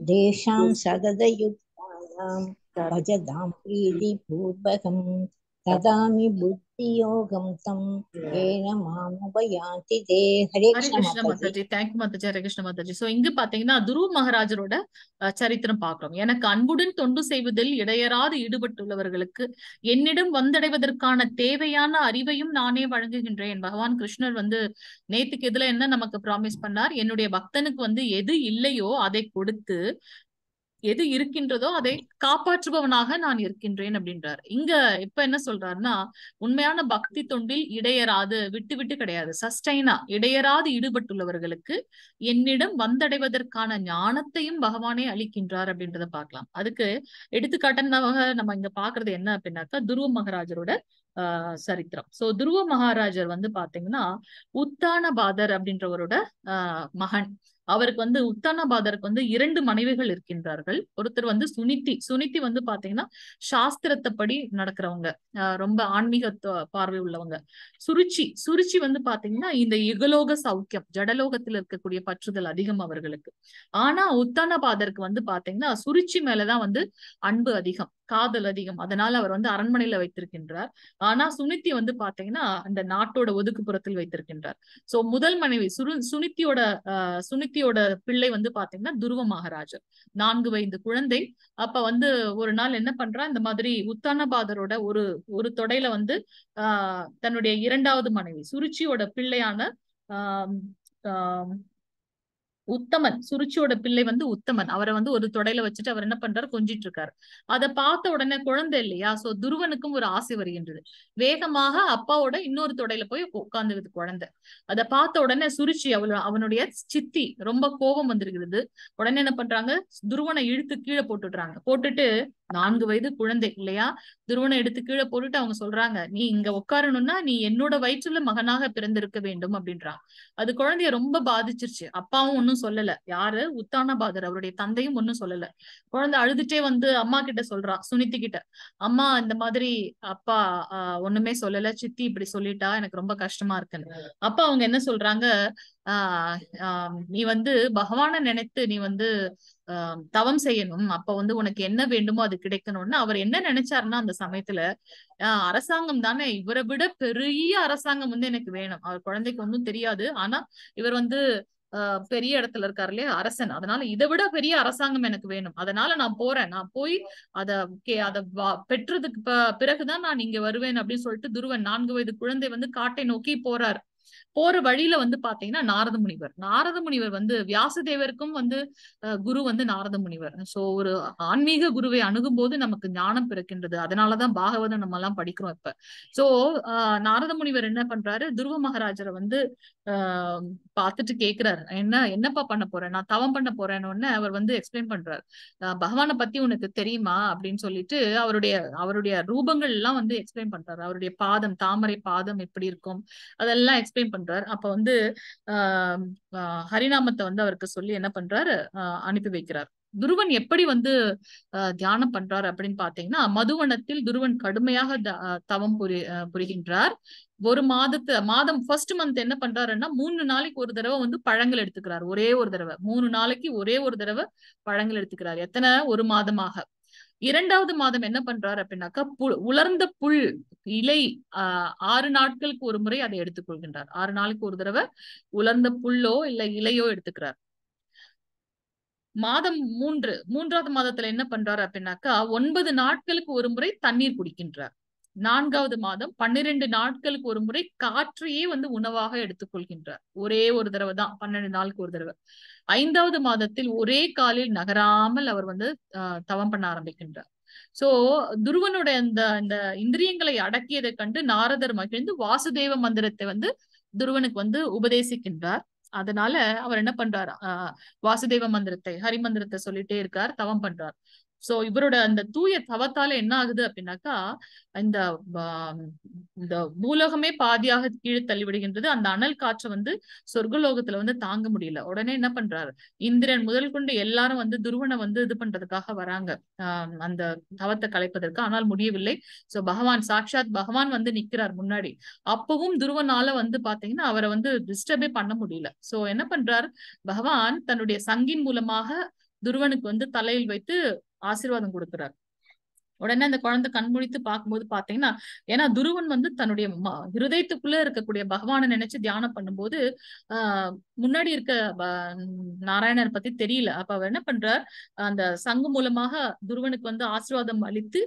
தேஷாம் சததயுக்தானாம் பஜதாம் ப்ரீதி பூர்வகம் ததாமி புத்தி யோகம் தம் ஏன மாமுபயாந்தி தே. ஹரே கிருஷ்ண மாதாஜி. தேங்க்யூ மாதாஜி. ஹரே கிருஷ்ண மாதாஜி. சோ இங்க பாத்தீங்கன்னா துருவ மகாராஜரோட சரித்திரம் பாக்குறோம். எனக்கு அன்புடன் தொண்டு செய்வதில் இடையராது ஈடுபட்டுள்ளவர்களுக்கு என்னிடம் வந்தடைவதற்கான தேவையான அறிவையும் நானே வழங்குகின்றேன். பகவான் கிருஷ்ணர் நேத்துக்கு இதுல என்ன நமக்கு ப்ராமிஸ் பண்ணார், என்னுடைய பக்தனுக்கு எது இல்லையோ அதை கொடுத்து எது இருக்கின்றதோ அதை காப்பாற்றுபவனாக நான் இருக்கின்றேன் அப்படின்றார். இங்க இப்ப என்ன சொல்றாருன்னா உண்மையான பக்தி தொண்டில் இடையராது விட்டு விட்டு கிடையாது, சஸ்டைனா இடையராது ஈடுபட்டுள்ளவர்களுக்கு என்னிடம் வந்தடைவதற்கான ஞானத்தையும் பகவானே அளிக்கின்றார் அப்படின்றத பார்க்கலாம். அதுக்கு எடுத்துக்காட்டாக நம்ம இங்க பாக்குறது என்ன அப்படின்னாக்கா துருவ மகாராஜரோட சரித்திரம். சோ துருவ மகாராஜர் பாத்தீங்கன்னா உத்தானபாதர் அப்படின்றவரோட மகன். அவருக்கு உத்தானபாதருக்கு 2 மனைவிகள் இருக்கின்றார்கள். ஒருத்தர் சுனித்தி பாத்தீங்கன்னா சாஸ்திரத்தைப்படி நடக்கிறவங்க, ரொம்ப ஆன்மீக பார்வை உள்ளவங்க. சுருச்சி பாத்தீங்கன்னா இந்த யுகலோக சௌக்கியம், ஜடலோகத்தில் இருக்கக்கூடிய பற்றுதல் அதிகம் அவர்களுக்கு. ஆனா உத்தானபாதருக்கு பாத்தீங்கன்னா சுருச்சி மேலதான் அன்பு அதிகம். காதல் அதிகம், அதனால அவர் வந்து அரண்மனையில வைத்திருக்கின்றார். ஆனா சுனித்தி வந்து பாத்தீங்கன்னா அந்த நாட்டோட ஒதுக்குப்புறத்தில் வைத்திருக்கின்றார். சோ முதல் மனைவி சுனித்தியோட பிள்ளை வந்து பாத்தீங்கன்னா துருவ மகாராஜர், 4 வயது குழந்தை. அப்ப வந்து ஒரு நாள் என்ன பண்றா, இந்த மாதிரி உத்தானபாதரோட ஒரு தொடையில வந்து தன்னுடைய 2வது மனைவி சுருச்சியோட பிள்ளையான உத்தமன், சுருச்சியோட பிள்ளை வந்து உத்தமன், அவரை வந்து ஒரு தொடையில வச்சுட்டு அவர் என்ன பண்றாரு, கொஞ்சிட்டு இருக்காரு. அதை பார்த்த உடனே குழந்தை இல்லையா, சோ துருவனுக்கும் ஒரு ஆசை வருகின்றது. வேகமாக அப்பாவோட இன்னொரு தொடையில போய் உட்கார்ந்து குழந்தை. அதை பார்த்த உடனே சுருச்சி அவனுடைய சித்தி ரொம்ப கோபம் வந்திருக்கிறது. உடனே என்ன பண்றாங்க, துருவனை இழுத்து கீழே போட்டுட்டு 4 வயது குழந்தை இல்லையா, துருவனை எடுத்து கீழே போட்டுட்டு அவங்க சொல்றாங்க, நீ இங்க உட்காரணும்னா நீ என்னோட வயிற்றுல மகனாக பிறந்திருக்க வேண்டும் அப்படின்றாங்க. அது குழந்தைய ரொம்ப பாதிச்சிருச்சு. அப்பாவும் ஒன்னும் சொல்லல, யாரு உத்தானபாதர் அவருடைய தந்தையும் ஒன்னும் சொல்லல. குழந்தை அழுதுட்டே வந்து அம்மா கிட்ட சொல்றா, சுனித்தி கிட்ட, அம்மா இந்த மாதிரி அப்பா ஒண்ணுமே சொல்லல, சித்தி இப்படி சொல்லிட்டா, எனக்கு ரொம்ப கஷ்டமா இருக்குன்னு. அப்பா அவங்க என்ன சொல்றாங்க, நீ வந்து பகவானை நினைத்து நீ வந்து தவம் செய்யணும், அப்ப வந்து உனக்கு என்ன வேண்டுமோ அது கிடைக்கணும்னு அவர் என்ன நினைச்சாருன்னா, அந்த சமயத்துல அரசாங்கம் தானே, இவரை விட பெரிய அரசாங்கம் வந்து எனக்கு வேணும். அவர் குழந்தைக்கு ஒன்றும் தெரியாது, ஆனா இவர் வந்து பெரிய இடத்துல இருக்காரு இல்லையா, அரசன், அதனால இதை விட பெரிய அரசாங்கம் எனக்கு வேணும், அதனால நான் போறேன், நான் போய் அத பெற்றதுக்கு பிறகுதான் நான் இங்க வருவேன் அப்படின்னு சொல்லிட்டு துருவன் 4 வயது குழந்தை வந்து காட்டை நோக்கி போறார். போற வழியில வந்து பாத்தீங்கன்னா நாரத முனிவர் வந்து வியாசதேவருக்கும் வந்து குரு வந்து நாரத முனிவர். சோ ஒரு ஆன்மீக குருவை அணுகும் போது நமக்கு ஞானம் பிறக்கின்றது. அதனாலதான் பாகவதம் நம்ம எல்லாம் படிக்கிறோம் இப்ப. சோ நாரத முனிவர் என்ன பண்றாரு, துருவ மகாராஜரை வந்து பார்த்துட்டு கேக்குறாரு, என்னப்பா பண்ண போறேன், நான் தவம் பண்ண போறேன்னு அவர் வந்து எக்ஸ்பிளைன் பண்றாரு. பகவானை பத்தி உனக்கு தெரியுமா அப்படின்னு சொல்லிட்டு அவருடைய ரூபங்கள் எல்லாம் வந்து எக்ஸ்பிளைன் பண்றாரு. அவருடைய பாதம், தாமரை பாதம் எப்படி இருக்கும் அதெல்லாம் எக்ஸ்பிளைன் பண்றாரு. அப்ப வந்து ஹரிநாமத்தை வந்து அவருக்கு சொல்லி என்ன பண்றாரு, அனுப்பி வைக்கிறார். துருவன் எப்படி வந்து தியானம் பண்றாரு அப்படின்னு பாத்தீங்கன்னா, மதுவனத்தில் துருவன் கடுமையாக தவம் புரிகின்றார். ஒரு மாதம் ஃபர்ஸ்ட் மந்த் என்ன பண்றாருன்னா 3 நாளைக்கு ஒரு தடவை வந்து பழங்கள் எடுத்துக்கிறார். ஒரே ஒரு தடவை 3 நாளைக்கு ஒரே ஒரு தடவை பழங்கள் எடுத்துக்கிறார். எத்தனை, ஒரு மாதமாக. 2வது மாதம் என்ன பண்றாரு அப்படின்னாக்கா, உலர்ந்த புல் இலை 6 நாட்களுக்கு ஒரு முறை அதை எடுத்துக்கொள்கின்றார். 6 நாளுக்கு ஒரு தடவை உலர்ந்த புல்லோ இல்ல இலையோ எடுத்துக்கிறார். மாதம் 3வது மாதத்துல என்ன பண்றாரு அப்படின்னாக்கா, 9 நாட்களுக்கு ஒரு முறை தண்ணீர் குடிக்கின்றார். 4வது மாதம் 12 நாட்களுக்கு ஒரு முறை காற்றையே வந்து உணவாக எடுத்துக்கொள்கின்றார். ஒரே ஒரு தடவை தான், 12 நாளுக்கு ஒரு தடவை. 5வது மாதத்தில் ஒரே காலில் நகராமல் அவர் வந்து தவம் பண்ண ஆரம்பிக்கின்றார். சோ துருவனோட இந்த இந்திரியங்களை அடக்கியதை கண்டு நாரதர் மகிழ்ந்து வாசுதேவ மந்திரத்தை வந்து துருவனுக்கு வந்து உபதேசிக்கின்றார். அதனால அவர் என்ன பண்றார், வாசுதேவ மந்திரத்தை, ஹரி மந்திரத்தை சொல்லிட்டே இருக்கார், தவம் பண்றார். சோ இவரோட அந்த தூய தவத்தால என்ன ஆகுது அப்படின்னாக்கா, இந்த பூலோகமே பாதியாக கீழே தள்ளிவிடுகின்றது. அந்த அனல் காற்றை வந்து சொர்க்கலோகத்துல வந்து தாங்க முடியல. உடனே என்ன பண்றாரு, இந்திரன் முதல் கொண்டு எல்லாரும் வந்து துருவனை வந்து இது பண்றதுக்காக வராங்க, அந்த தவத்தை கலைப்பதற்கு. ஆனால் முடியவில்லை. சோ சாட்சாத் பகவான் வந்து நிக்கிறார் முன்னாடி. அப்பவும் துருவனால வந்து பாத்தீங்கன்னா அவரை வந்து டிஸ்டர்பே பண்ண முடியல. சோ என்ன பண்றார், பகவான் தன்னுடைய சங்கின் மூலமாக துருவனுக்கு வந்து தலையில் வைத்து ஆசீர்வாதம் கொடுக்கிறார். உடனே அந்த குழந்தை கண்முழித்து பார்க்கும்போது பாத்தீங்கன்னா, ஏன்னா துருவன் வந்து தன்னுடைய ஹிருதயத்துக்குள்ள இருக்கக்கூடிய பகவானை நினைச்சு தியானம் பண்ணும்போது முன்னாடி இருக்க நாராயணனை பத்தி தெரியல. அப்ப அவர் என்ன பண்றார், அந்த சங்கு மூலமாக துருவனுக்கு வந்து ஆசீர்வாதம் அளித்து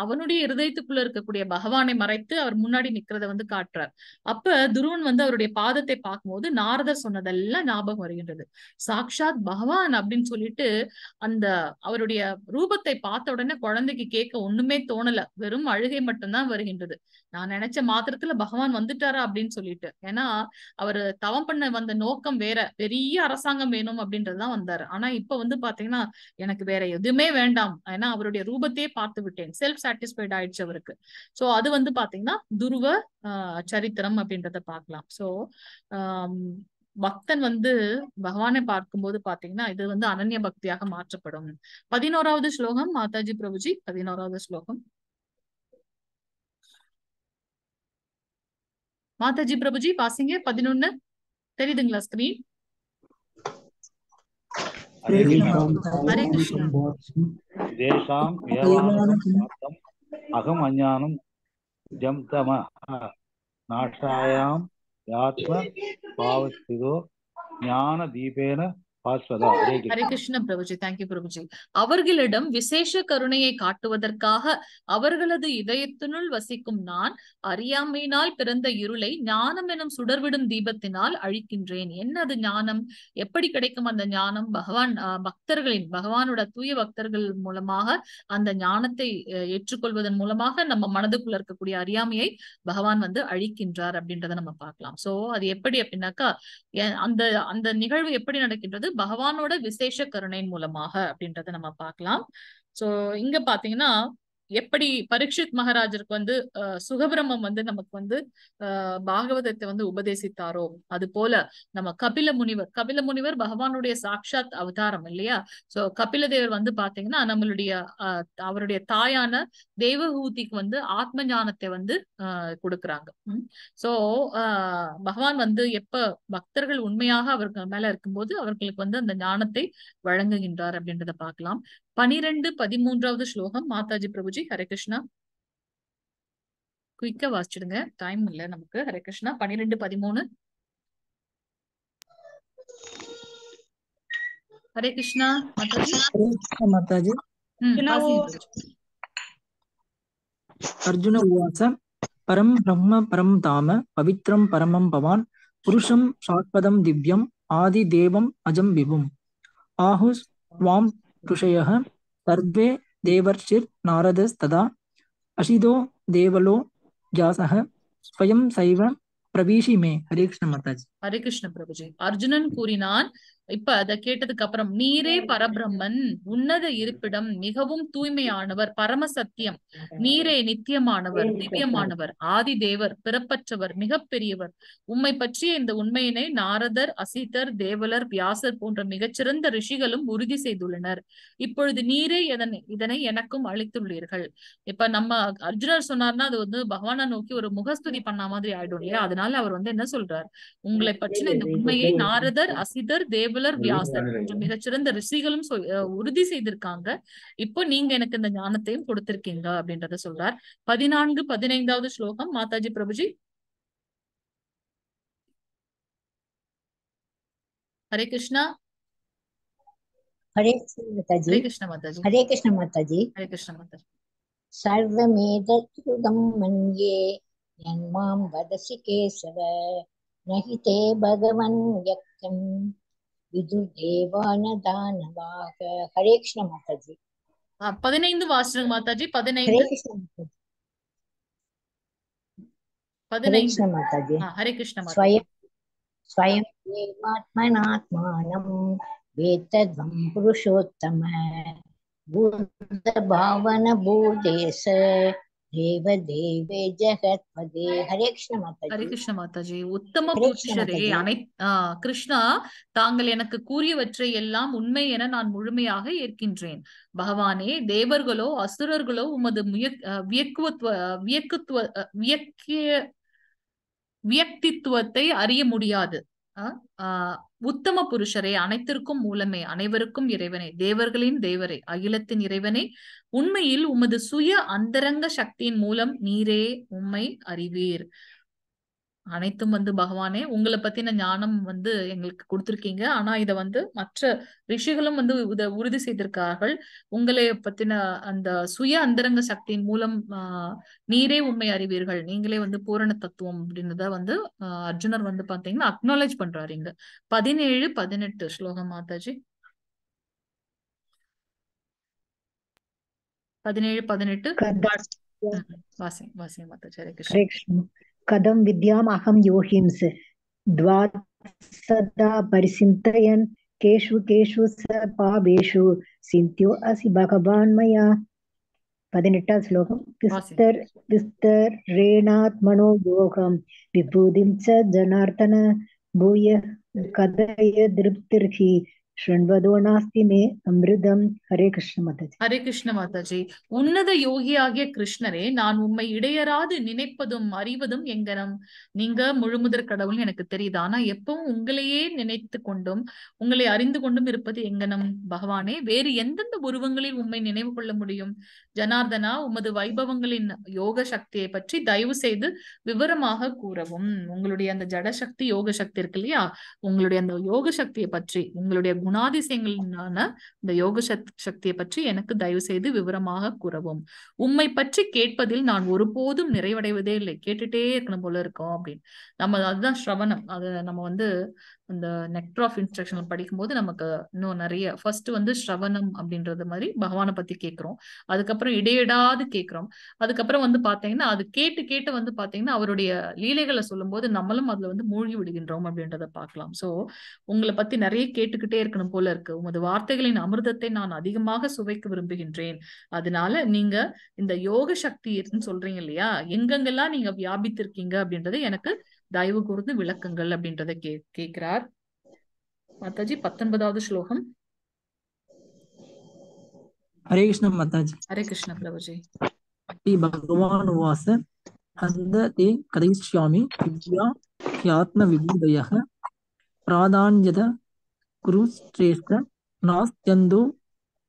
அவனுடைய ஹிருதயத்துக்குள்ள இருக்கக்கூடிய பகவானை மறைத்து அவர் முன்னாடி நிக்கிறத வந்து காட்டுறார். அப்ப துருவன் வந்து அவருடைய பாதத்தை பார்க்கும்போது நாரதர் சொன்னதெல்லாம் ஞாபகம் வருகின்றது. சாக்ஷாத் பகவான் அப்படின்னு சொல்லிட்டு அந்த அவருடைய ரூபத்தை பார்த்த உடனே குழந்தைக்கு கேட்க ஒண்ணுமே தோணல, வெறும் அழுகை மட்டும்தான் வருகின்றது. நான் நினைச்ச மாத்திரத்துல பகவான் வந்துட்டாரா அப்படின்னு சொல்லிட்டு. ஏன்னா அவரு தவம் பண்ண வந்த நோக்கம் வேற, பெரிய அரசாங்கம் வேணும் அப்படின்றதுதான் வந்தாரு. ஆனா இப்ப வந்து பாத்தீங்கன்னா எனக்கு வேற எதுவுமே வேண்டாம், ஏன்னா அவருடைய ரூபத்தையே பார்த்து விட்டேன், செல்ஃப் சாட்டிஸ்ஃபைட் ஆயிடுச்சு அவருக்கு. சோ அது வந்து பாத்தீங்கன்னா துருவ சரித்திரம் அப்படின்றத பார்க்கலாம். சோ பக்தன் வந்து பகவானை பார்க்கும்போது பாத்தீங்கன்னா இது வந்து அனன்ய பக்தியாக மாற்றப்படும். 11வது ஸ்லோகம் மாதாஜி பிரபுஜி, 11வது ஸ்லோகம். மாதாஜி பிரபுஜி வாசிங்க. 11 தெரியுதுங்களா ஸ்கிரீன்? हरे कृष्ण हरे कृष्ण देशां एवानुकं अहम अज्ञानं जं तमः नाशायां यात्म भावस्थितो ज्ञान दीपेन பாஸ்வதா. ஹரே கிருஷ்ண பிரபுஜி. தேங்க்யூ பிரபுஜி. அவர்களிடம் விசேஷ கருணையை காட்டுவதற்காக அவர்களது இதயத்தினுள் வசிக்கும் நான் அறியாமையினால் பிறந்த இருளை ஞானம் எனும் சுடர்விடும் தீபத்தினால் அழிக்கின்றேன். என்னது ஞானம்? எப்படி கிடைக்கும் அந்த ஞானம்? பகவானோட தூய பக்தர்கள் மூலமாக அந்த ஞானத்தை ஏற்றுக்கொள்வதன் மூலமாக நம்ம மனதுக்குள்ள இருக்கக்கூடிய அறியாமையை பகவான் அழிக்கின்றார் அப்படின்றத நம்ம பார்க்கலாம். சோ அது எப்படி அப்படின்னாக்கா அந்த அந்த நிகழ்வு எப்படி நடக்கின்றது? பகவானோட விசேஷ கருணையின் மூலமாக அப்படின்றத நம்ம பார்க்கலாம். சோ இங்க பாத்தீங்கன்னா எப்படி பரீட்சித் மகாராஜருக்கு சுகபிரம்மம் நமக்கு பாகவதத்தை உபதேசித்தாரோ அது போல நம்ம கபில முனிவர் பகவானுடைய சாட்சாத் அவதாரம் இல்லையா? சோ கபில தேவர் பாத்தீங்கன்னா நம்மளுடைய அவருடைய தாயான தேவஹூதிக்கு ஆத்ம ஞானத்தை கொடுக்குறாங்க. சோ பகவான் எப்ப பக்தர்கள் உண்மையாக அவர்கள் மேல இருக்கும்போது அவர்களுக்கு அந்த ஞானத்தை வழங்குகின்றார் அப்படின்றத பார்க்கலாம். 12-13வது ஸ்லோகம் மாதாஜி பிரபுஜி. ஹரே கிருஷ்ணா. குயிக்கா வாசிச்சிடுங்க, டைம் இல்ல நமக்கு. ஹரே கிருஷ்ணா. 12-13. ஹரே கிருஷ்ணா மாதாஜி. மாதாஜி. அர்ஜுன உவாச பரம் பிரம்ம பரம் தாம பவித்ரம் பரமம் பவான் புருஷம் சாத்வதம் திவ்யம் ஆதி தேவம் அஜம் விபும் ஆஹுஸ் வாம் ருஷயः சர்வே தேவர்ஷிர் நாரதஸ் ததா அசிதோ தேவலோ ஜாசஹ ஸ்வயம் சைவ பிரவீஷி மே. ஹரே கிருஷ்ண மாதாஜி. ஹரே கிருஷ்ண பிரபுஜி. அர்ஜுனன் கூறினான், இப்ப அதை கேட்டதுக்கு அப்புறம், நீரே பரபிரம்மன், உன்னத இருப்பிடம், மிகவும் தூய்மையானவர், பரம சத்தியம், நீரே நித்தியமானவர், திவ்யமானவர், ஆதி தேவர், பிறப்பற்றவர், மிக பெரியவர். உம்மை பற்றிய இந்த உண்மையினை நாரதர், அசிதர், தேவலர், வியாசர் போன்ற மிகச்சிறந்த ரிஷிகளும் உறுதி செய்துள்ளனர். இப்பொழுது நீரே இதனை எனக்கும் அளித்துள்ளீர்கள். இப்ப நம்ம அர்ஜுனர் சொன்னார்னா அது பகவானை நோக்கி ஒரு முகஸ்துதி பண்ண மாதிரி ஆயிடும் இல்லையா? அதனால அவர் என்ன சொல்றார், உங்களை பற்றின இந்த உண்மையை நாரதர், அசிதர், தேவலர், வியாசர் போன்ற மிகச்சிறந்த ரிஷிகளும் உறுதி செய்திருக்காங்க. இப்போ நீங்க எனக்கு இந்த ஞானத்தையும் கொடுத்திருக்கீங்க அப்படின்றத சொல்றார். 14-15வது ஸ்லோகம் மாதாஜி பிரபுஜி. ஹரே கிருஷ்ணா. ஹரே கிருஷ்ண மாதாஜி. ஹரே கிருஷ்ண மாதாஜி. ஹரே கிருஷ்ண மாதாஜி. சர்வமேதத்ருதம் மன்யே யன்மாம் வதசி கேசவ நஹி தே பகவன் யக்கம் விதுர்தேவான தானவாக. ஹரே கிருஷ்ண மாதாஜி. 15 வாசனம் மாதாஜி. 15. ஹரே கிருஷ்ண மாதாஜி. ஹரே கிருஷ்ண மாதாஜி. ஹரே கிருஷ்ண மாதாஜி. ஸ்வயம் ஏவாத்மனாத்மானம் வேதத்வம் புருஷோத்தம பூத பாவன பூதேச தேவ தேவே ஜெகத்பதே. ஹரே கிருஷ்ண மாதாஜி. ஹரே கிருஷ்ண மாதாஜி. உத்தம புருஷரே, கிருஷ்ணா, தாங்கள் எனக்கு கூறியவற்றை எல்லாம் உண்மை என நான் முழுமையாக ஏற்கின்றேன். பகவானே, தேவர்களோ அசுரர்களோ உமது வியக்தித்துவத்தை அறிய முடியாது. உத்தம புருஷரே, அனைத்திற்கும் மூலமே, அனைவருக்கும் இறைவனே, தேவர்களின் தேவரே, அகிலத்தின் இறைவனே, உண்மையில் உமது சுய அந்தரங்க சக்தியின் மூலம் நீரே உம்மை அறிவீர். அனைத்தும் பகவானே, உங்களை பத்தின ஞானம் எங்களுக்கு கொடுத்திருக்கீங்க. ஆனா இத மற்ற ரிஷிகளும் இத உறுதி செய்திருக்கார்கள். உங்களை பத்தின அந்த சுய அந்தரங்க சக்தியின் மூலம் நீரே உண்மை அறிவீர்கள், நீங்களே பூரண தத்துவம் அப்படின்றத அர்ஜுனர் பாத்தீங்கன்னா அக்னாலேஜ் பண்றாரு இங்க. 17-18 ஸ்லோகம் மாதாஜி. 17-18 வாசி மாதாஜி. ஹரே கிருஷ்ண. கதம் வித்யாம் அகம் யோகிம்ஸ் த்வாத்சதா பரிசிந்தயன் கேஷு கேஷு ச பாபேஷு சிந்தியோ அசி பகவான் மயா. 18வது ஸ்லோகம். விஸ்தரேணாத்மனோ யோகம் விபூதிம் ச ஜனார்த்தன பூய கதய திருப்திர்ஹி शृण्वदो नास्ति मे अमृतम। हरे कृष्ण माताजी। ஹரே கிருஷ்ண மாதாஜி. உன்னத யோகியாகிய கிருஷ்ணரே, நான் உம்மை இடையராது நினைப்பதும் அறிவதும் எங்கனம். நீங்க முழுமுதற் கடவுள் எனக்கு தெரியுது. ஆனா எப்பவும் உங்களையே நினைத்து கொண்டும் உங்களை அறிந்து கொண்டும் இருப்பது எங்கனம் பகவானே. வேறு எந்தெந்த உருவங்களில் உம்மை நினைவு கொள்ள முடியும்? ஜனார்தனா, உமது வைபவங்களின் யோக சக்தியை பற்றி தயவு செய்து விவரமாக கூறவும். உங்களுடைய அந்த ஜடசக்தி யோக சக்தி இருக்கு இல்லையா, உங்களுடைய அந்த யோக சக்தியை பற்றி, உங்களுடைய குணாதிசயங்களான இந்த யோக சக்தியை பற்றி எனக்கு தயவு செய்து விவரமாக கூறவும். உம்மை பற்றி கேட்பதில் நான் ஒருபோதும் நிறைவடைவதே இல்லை. கேட்டுட்டே இருக்கணும் போல இருக்கோம் அப்படின்னு. நம்ம அதுதான் ஸ்ரவணம். அது நம்ம வந்து அந்த நெக்டர் ஆஃப் இன்ஸ்ட்ரக்ஷன் படிக்கும்போது நமக்கு இன்னும் நிறைய ஃபர்ஸ்ட் வந்து ஸ்ரவணம் அப்படின்றது மாதிரி பகவானை பத்தி கேட்கிறோம். அதுக்கப்புறம் இடையிடாது கேட்கிறோம். அதுக்கப்புறம் வந்து பாத்தீங்கன்னா அது கேட்டு கேட்டு வந்து பாத்தீங்கன்னா அவருடைய லீலைகளை சொல்லும் போது நம்மளும் அதுல வந்து மூழ்கி விடுகின்றோம் அப்படின்றத பார்க்கலாம். சோ உங்களை பத்தி நிறைய கேட்டுக்கிட்டே இருக்கணும் போல இருக்கு. உமது வார்த்தைகளின் அமிர்தத்தை நான் அதிகமாக சுவைக்க விரும்புகின்றேன். அதனால நீங்க இந்த யோக சக்தின்னு சொல்றீங்க இல்லையா, எங்கெங்கெல்லாம் நீங்க வியாபித்திருக்கீங்க அப்படின்றத எனக்கு தயவு கூர்ந்து விளக்குங்கள் அப்படின்றத கேட்கிறார் மாதாஜி. 19வது ஸ்லோகம். हरे कृष्ण माताजी। हरे कृष्ण प्रभुजी। भगवान उवाच हन्त ते कथयिष्यामि विद्या ह्यात्मविबुधयः प्राधान्यत कुरु श्रेष्ठ नास्त्यन्दो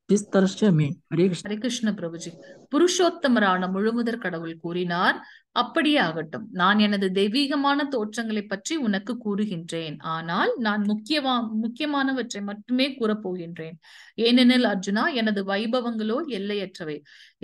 विस्तरश्च मे। हरे कृष्ण। हरे कृष्ण प्रभुजी। புருஷோத்தமரான முழுமுதற் கடவுள் கூறினார், அப்படியே ஆகட்டும். நான் எனது தெய்வீகமான தோற்றங்களை பற்றி உனக்கு கூறுகின்றேன். ஆனால் நான் முக்கியமானவற்றை மட்டுமே கூறப்போகின்றேன். ஏனெனில் அர்ஜுனா, எனது வைபவங்களோ எல்லையற்றவை.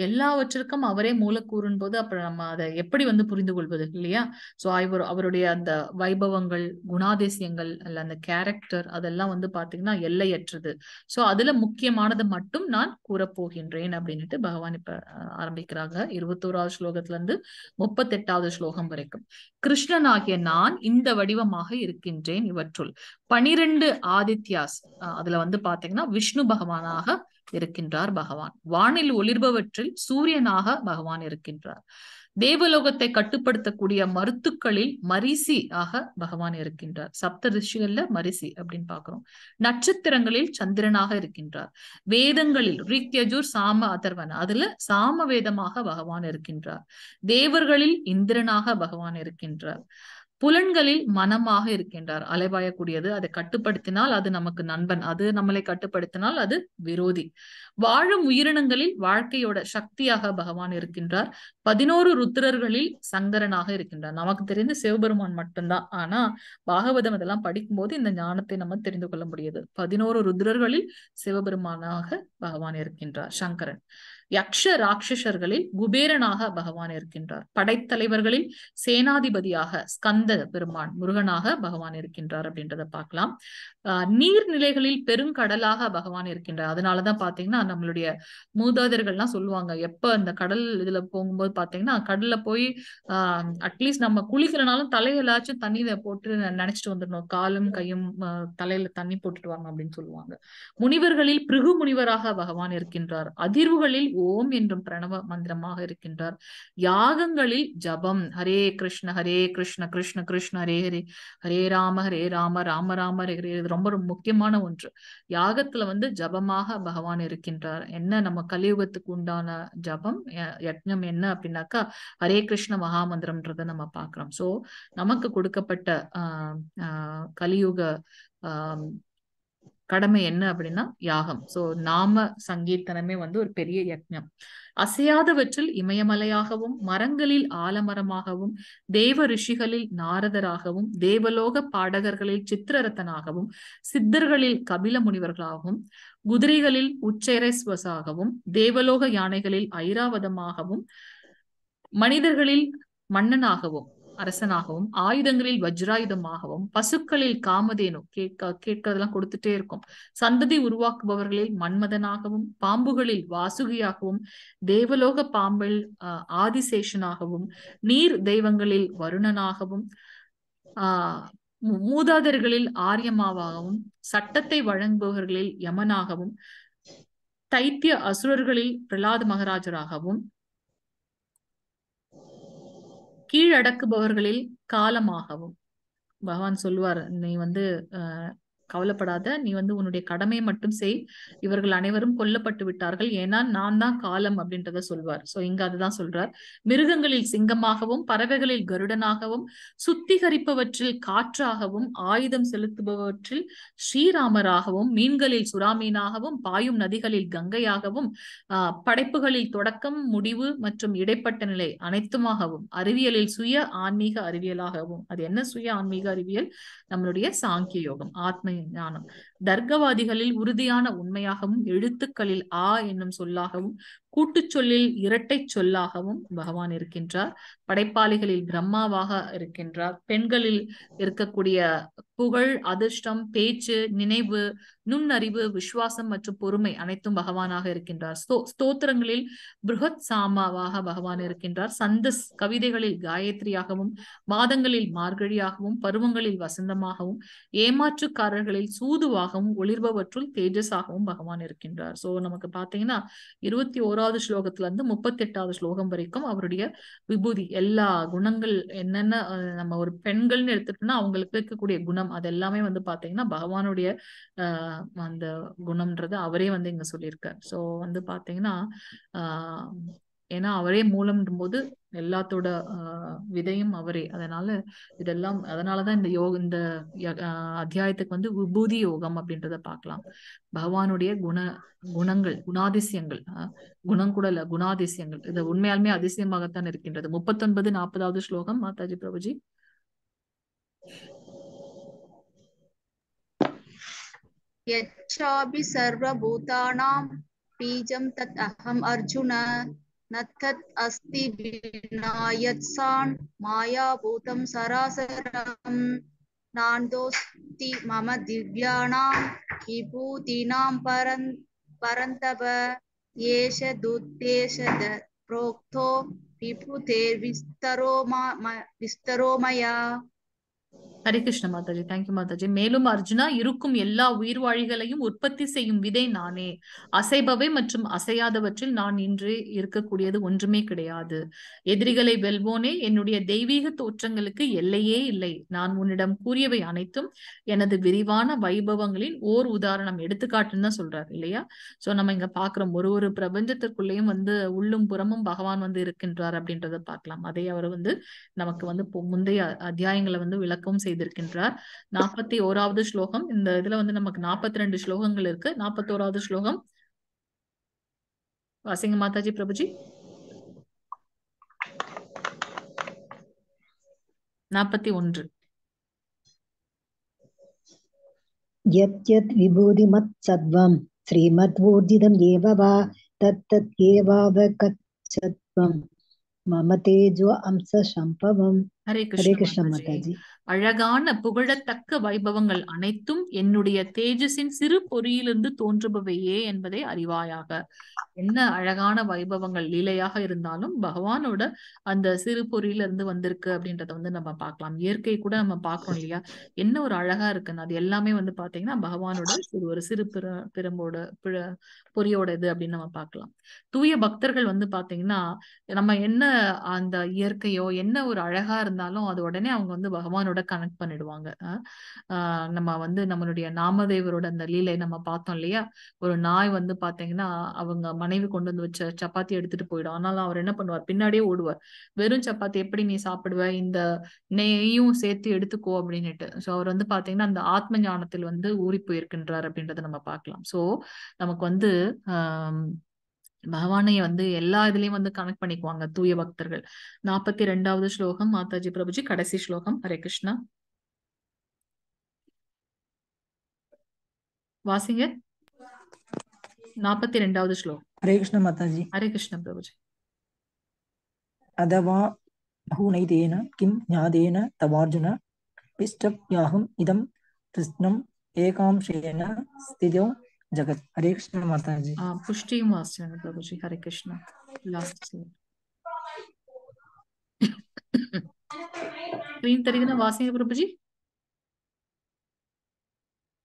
எல்லாவற்றிற்கும் அவரே மூலக்கூறும் போது அப்புறம் நம்ம அதை எப்படி வந்து புரிந்து கொள்வது இல்லையா? சோ அவருடைய அந்த வைபவங்கள், குணாதிசயங்கள், அல்ல அந்த கேரக்டர், அதெல்லாம் வந்து பாத்தீங்கன்னா எல்லையற்றது. சோ அதுல முக்கியமானது மட்டும் நான் கூறப்போகின்றேன் அப்படின்னுட்டு பகவான் இப்ப ஆரம்பிக்கிறாங்க. 21வது ஸ்லோகத்துல இருந்து 38வது ஸ்லோகம் வரைக்கும். கிருஷ்ணனாகிய நான் இந்த வடிவமாக இருக்கின்றேன். இவற்றுள் 12 ஆதித்யாஸ், அதுல வந்து பாத்தீங்கன்னா விஷ்ணு பகவானாக இருக்கின்றார் பகவான். வானில் ஒளிர்பவற்றில் சூரியனாக பகவான் இருக்கின்றார். தேவலோகத்தை கட்டுப்படுத்தக்கூடிய மருத்துக்களில் மரிசி ஆக பகவான் இருக்கின்றார். சப்த ரிஷிகள்ல மரிசி அப்படின்னு பாக்குறோம். நட்சத்திரங்களில் சந்திரனாக இருக்கின்றார். வேதங்களில் ரிக், யஜுர், சாம, அதர்வன, அதுல சாம வேதமாக பகவான் இருக்கின்றார். தேவர்களில் இந்திரனாக பகவான் இருக்கின்றார். புலன்களில் மனமாக இருக்கின்றார். அலைபாயக்கூடியது. அதை கட்டுப்படுத்தினால் அது நமக்கு நண்பன், அது நம்மளை கட்டுப்படுத்தினால் அது விரோதி. வாழும் உயிரினங்களில் வாழ்க்கையோட சக்தியாக பகவான் இருக்கின்றார். 11 ருத்ரர்களில் சங்கரனாக இருக்கின்றார். நமக்கு தெரிந்து சிவபெருமான் மட்டும்தான். ஆனா பாகவதம் இதெல்லாம் படிக்கும்போது இந்த ஞானத்தை நம்ம தெரிந்து கொள்ள முடியுது. 11 ருத்ரர்களில் சிவபெருமானாக பகவான் இருக்கின்றார் சங்கரன். யக்ஷ ராட்சசர்களில் குபேரனாக பகவான் இருக்கின்றார். படைத்தலைவர்களில் சேனாதிபதியாக ஸ்கந்த பெருமான் முருகனாக பகவான் இருக்கின்றார் அப்படின்றத பார்க்கலாம். நீர்நிலைகளில் பெருங்கடலாக பகவான் இருக்கின்றார். அதனாலதான் பாத்தீங்கன்னா நம்மளுடைய மூதாதையர்கள்லாம் சொல்லுவாங்க, எப்ப அந்த கடல் இதுல போகும்போது பாத்தீங்கன்னா கடல்ல போய் அட்லீஸ்ட் நம்ம குளிக்கிறனாலும் தலையிலாச்சும் தண்ணியில போட்டு நினைச்சிட்டு வந்துடணும், காலும் கையும் தலையில தண்ணி போட்டுட்டு வாங்க அப்படின்னு சொல்லுவாங்க. முனிவர்களில் பிருகு முனிவராக பகவான் இருக்கின்றார். அதிர்வுகளில் ஓம் என்றும் பிரணவ மந்திரமாக இருக்கின்றார். யாகங்களில் ஜபம் ஹரே கிருஷ்ண கிருஷ்ண கிருஷ்ண ஹரே ஹரே, ஹரே ராம ராம ராம ஹரே ஹரே. இது ரொம்ப முக்கியமான ஒன்று. யாகத்துல வந்து ஜபமாக பகவான் இருக்கின்றார். என்ன நம்ம கலியுகத்துக்கு உண்டான ஜபம் யஜ்ஞம் என்ன அப்படின்னாக்கா ஹரே கிருஷ்ண மகாமந்திரம்ன்றதை நம்ம பாக்குறோம். சோ நமக்கு கொடுக்கப்பட்ட கலியுக கடமை என்ன அப்படின்னா யாகம். சோ நாம சங்கீர்த்தனமே வந்து ஒரு பெரிய யஜ்ஞம். அசையாதவற்றில் இமயமலையாகவும், மரங்களில் ஆலமரமாகவும், தேவ ரிஷிகளில் நாரதராகவும், தேவலோக பாடகர்களில் சித்திரரத்தனாகவும், சித்தர்களில் கபில முனிவர்களாகவும், குதிரைகளில் உச்சைரஸ்வசாகவும், தேவலோக யானைகளில் ஐராவதமாகவும், மனிதர்களில் மன்னனாகவும் அரசனாகவும், ஆயுதங்களில் வஜ்ராயுதமாகவும், பசுக்களில் காமதேனு கேட்கறதெல்லாம் கொடுத்துட்டே இருக்கும், சந்ததி உருவாக்குபவர்களில் மன்மதனாகவும், பாம்புகளில் வாசுகியாகவும், தேவலோக பாம்பில் ஆதிசேஷனாகவும், நீர் தெய்வங்களில் வருணனாகவும், மூதாதர்களில் ஆரியமாவாகவும், சட்டத்தை வழங்குபவர்களில் யமனாகவும், தைத்திய அசுரர்களில் பிரலாத மகாராஜராகவும், கீழடக்குபவர்களில் காலமாகவும். பகவான் சொல்லுவார், நீ வந்து கவலைப்படாத, நீ வந்து உன்னுடைய கடமையை மட்டும் செய். இவர்கள் அனைவரும் கொல்லப்பட்டு விட்டார்கள், ஏன்னா நான் தான் காலம் அப்படின்றத சொல்வார். சோ இங்க அதுதான் சொல்றார். மிருகங்களில் சிங்கமாகவும் பறவைகளில் கருடனாகவும் சுத்திகரிப்பவற்றில் காற்றாகவும் ஆயுதம் செலுத்துபவற்றில் ஸ்ரீராமராகவும் மீன்களில் சுறாமீனாகவும் பாயும் நதிகளில் கங்கையாகவும் படைப்புகளில் தொடக்கம் முடிவு மற்றும் இடைப்பட்ட நிலை அனைத்துமாகவும் அறிவியலில் சுய ஆன்மீக அறிவியலாகவும். அது என்ன சுய ஆன்மீக அறிவியல்? நம்மளுடைய சாங்கிய யோகம், ஆத்ம ஞானம். தர்க்கவாதிகளில் உறுதியான உண்மையாகவும் எழுத்துக்களில் என்னும் சொல்லாகவும் கூட்டுச் சொல்லில் இரட்டை சொல்லாகவும் பகவான் இருக்கின்றார். படைப்பாளிகளில் பிரம்மாவாக இருக்கின்றார். பெண்களில் இருக்கக்கூடிய புகழ், அதிர்ஷ்டம், பேச்சு, நினைவு, நுண்ணறிவு, விசுவாசம் மற்றும் பொறுமை அனைத்தும் பகவானாக இருக்கின்றார். ஸ்தோத்திரங்களில் பிருஹத் சாமாவாக பகவான் இருக்கின்றார். சந்தஸ் கவிதைகளில் காயத்ரியாகவும் மாதங்களில் மார்கழியாகவும் பருவங்களில் வசந்தமாகவும் ஏமாற்றுக்காரர்களில் சூதுவாகவும் ஒளிர்பவற்றுள் தேஜஸாகவும் பகவான் இருக்கின்றார். சோ நமக்கு பாத்தீங்கன்னா 21வது ஸ்லோகத்துல இருந்து 38வது ஸ்லோகம் வரைக்கும் அவருடைய விபூதி, எல்லா குணங்கள் என்னென்ன நம்ம ஒரு பெண்கள்னு எடுத்துட்டோம்னா அவங்களுக்கு இருக்கக்கூடிய குணம் அது எல்லாமே வந்து பாத்தீங்கன்னா பகவானுடைய அந்த குணம்ன்றது அவரே வந்து இங்க சொல்லியிருக்கார். சோ வந்து பாத்தீங்கன்னா ஏன்னா அவரே மூலம் போது எல்லாத்தோட விதையும் அவரே. அதனாலதான் இந்த அத்தியாயத்துக்கு வந்து விபூதி யோகம் அப்படின்றத பார்க்கலாம். பகவானுடைய குணங்கள், குணாதிசயங்கள், குணம் கூட இல்ல, குணாதிசயங்கள், இது உண்மையாலுமே அதிசயமாகத்தான் இருக்கின்றது. 39, 40வது ஸ்லோகம் மாதாஜி பிரபுஜி. யச்சாபி சர்வபூதானாம் பீஜம் தத் அஹம் அர்ஜுன நத்தத் அஸ்தி விநாயத்சான் மாயாபூதம் சராசரம் நாந்தோஸ்தி மம திவ்யானாம் விபூதினாம் பரந்தப ஏஷ துத்தேஷ ப்ரோக்தோ விபூதேர் விஸ்தரோமயா. ஹரே கிருஷ்ண மாதாஜி. தேங்க்யூ மாதாஜி. மேலும் அர்ஜுனா, இருக்கும் எல்லா உயிர்வாழிகளையும் உற்பத்தி செய்யும் விதை நானே. அசைபவை மற்றும் அசையாதவற்றில் நான் இன்று இருக்கக்கூடியது ஒன்றுமே கிடையாது. எதிரிகளை வெல்வோனே, என்னுடைய தெய்வீக தோற்றங்களுக்கு எல்லையே இல்லை. நான் உன்னிடம் கூறியவை அனைத்தும் எனது விரிவான வைபவங்களின் ஓர் உதாரணம், எடுத்துக்காட்டுன்னு தான் சொல்றாரு இல்லையா? சோ நம்ம இங்க பாக்குறோம் ஒரு பிரபஞ்சத்திற்குள்ளேயும் வந்து உள்ளும் புறமும் பகவான் வந்து இருக்கின்றார் அப்படின்றத பார்க்கலாம். அதை அவர் வந்து நமக்கு வந்து முந்தைய அத்தியாயங்களை வந்து விளக்கம் செய்திருக்கின்றார். 41வது ஸ்லோகம். இந்த இதுல வந்து நமக்கு 42 ஸ்லோகங்கள் இருக்கு. 41வது ஸ்லோகம் வாசிங்க மாதாஜி பிரபுஜி. 41. யத் விபூதிமத் சத்வம் ஸ்ரீமத்வூர்ஜிதம் ஏவ வா தத்தத் ஏவாவகச்சத்வம் மம தேஜோ அம்ச சம்பவம். ஹரே கிருஷ்ண மாதாஜி. அழகான புகழத்தக்க வைபவங்கள் அனைத்தும் என்னுடைய தேஜஸின் சிறு பொறியிலிருந்து தோன்றுபவையே என்பதை அறிவாயாக. என்ன அழகான வைபவங்கள் லீலையாக இருந்தாலும் பகவானோட அந்த சிறு பொறியிலிருந்து வந்திருக்கு அப்படின்றத வந்து நம்ம பார்க்கலாம். இயற்கை கூட நம்ம பார்க்கறோம் இல்லையா, என்ன ஒரு அழகா இருக்குன்னு. அது எல்லாமே வந்து பாத்தீங்கன்னா பகவானோட ஒரு சிறு பொறியோட இது அப்படின்னு நம்ம பார்க்கலாம். தூய பக்தர்கள் வந்து பாத்தீங்கன்னா நம்ம என்ன அந்த இயற்கையோ என்ன ஒரு அழகா இருந்தாலும் அது உடனே அவங்க வந்து பகவானோட கனெக்ட் பண்ணிடுவாங்க. நம்ம வந்து நம்மளுடைய நாமதேவரோட அந்த லீலை நம்ம பார்த்தோம் இல்லையா, ஒரு நாய் வந்து பாத்தீங்கன்னா அவங்க மனைவி கொண்டு வந்து வச்ச சப்பாத்தி எடுத்துட்டு போயிடும். ஆனாலும் அவர் என்ன பண்ணுவார், பின்னாடியே ஓடுவார். வெறும் சப்பாத்தி எப்படி நீ சாப்பிடுவ, இந்த நெய்யும் சேர்த்து எடுத்துக்கோ அப்படின்னுட்டு. சோ அவர் வந்து பாத்தீங்கன்னா அந்த ஆத்ம ஞானத்தில் வந்து ஊறி போயிருக்கின்றார் அப்படின்றத நம்ம பார்க்கலாம். சோ நமக்கு வந்து பகவானை வந்து எல்லா இதுலயும் வந்து கனெக்ட் பண்ணிக்குவாங்க தூய பக்தர்கள். 42வது ஸ்லோகம் மாதாஜி பிரபுஜி, கடைசி ஸ்லோகம். ஹரே கிருஷ்ணா வாசிங்க. 42வது ஸ்லோகம். ஹரே கிருஷ்ண மாதாஜி. ஹரே கிருஷ்ண பிரபுஜி. அதவா பகுனைதேன கிம் ஞாதேன தவார்ஜுன பிஷ்டப்யாஹம் இதம் கிருஷ்ணம் ஏகாம்சேன ஸ்திதோ ஜகத். ஹரே கிருஷ்ண மாதாஜி. புஷ்டியும் வாசிச்சாங்க பிரபுஜி. ஹரே கிருஷ்ணா. லாஸ்ட் ஸ்கிரீன் தெரியுதுன்னா வாசிங்க பிரபுஜி.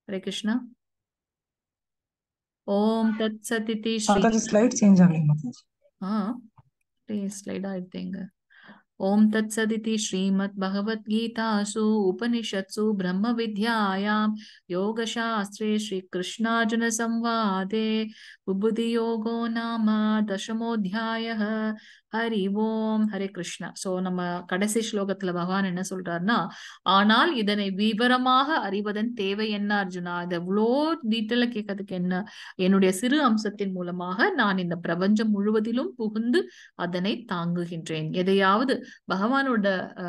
ஹரே கிருஷ்ணா. ஓம் தத் சதிதி ஸ்ரீ. ஸ்லைட் சேஞ்ச் ஆகல மாதாஜி. ஸ்லைட் ஆயிடுங்க. ओम तत्सदिति श्रीमद्भगवद्गीतासु उपनिषत्सु ब्रह्मविद्यायां योगशास्त्रे श्रीकृष्णार्जुन संवादे बुद्धियोगो नाम दशमोऽध्यायः. ஹரி ஓம். ஹரே கிருஷ்ணா. சோ நம்ம கடைசி ஸ்லோகத்துல பகவான் என்ன சொல்றாருன்னா, ஆனால் இதனை விவரமாக அறிவதன் தேவை என்ன அர்ஜுனா? இதை இவ்வளோ டீட்டெயில கேட்கறதுக்கு என்ன? என்னுடைய சிறு அம்சத்தின் மூலமாக நான் இந்த பிரபஞ்சம் முழுவதிலும் புகுந்து அதனை தாங்குகின்றேன். எதையாவது பகவானோட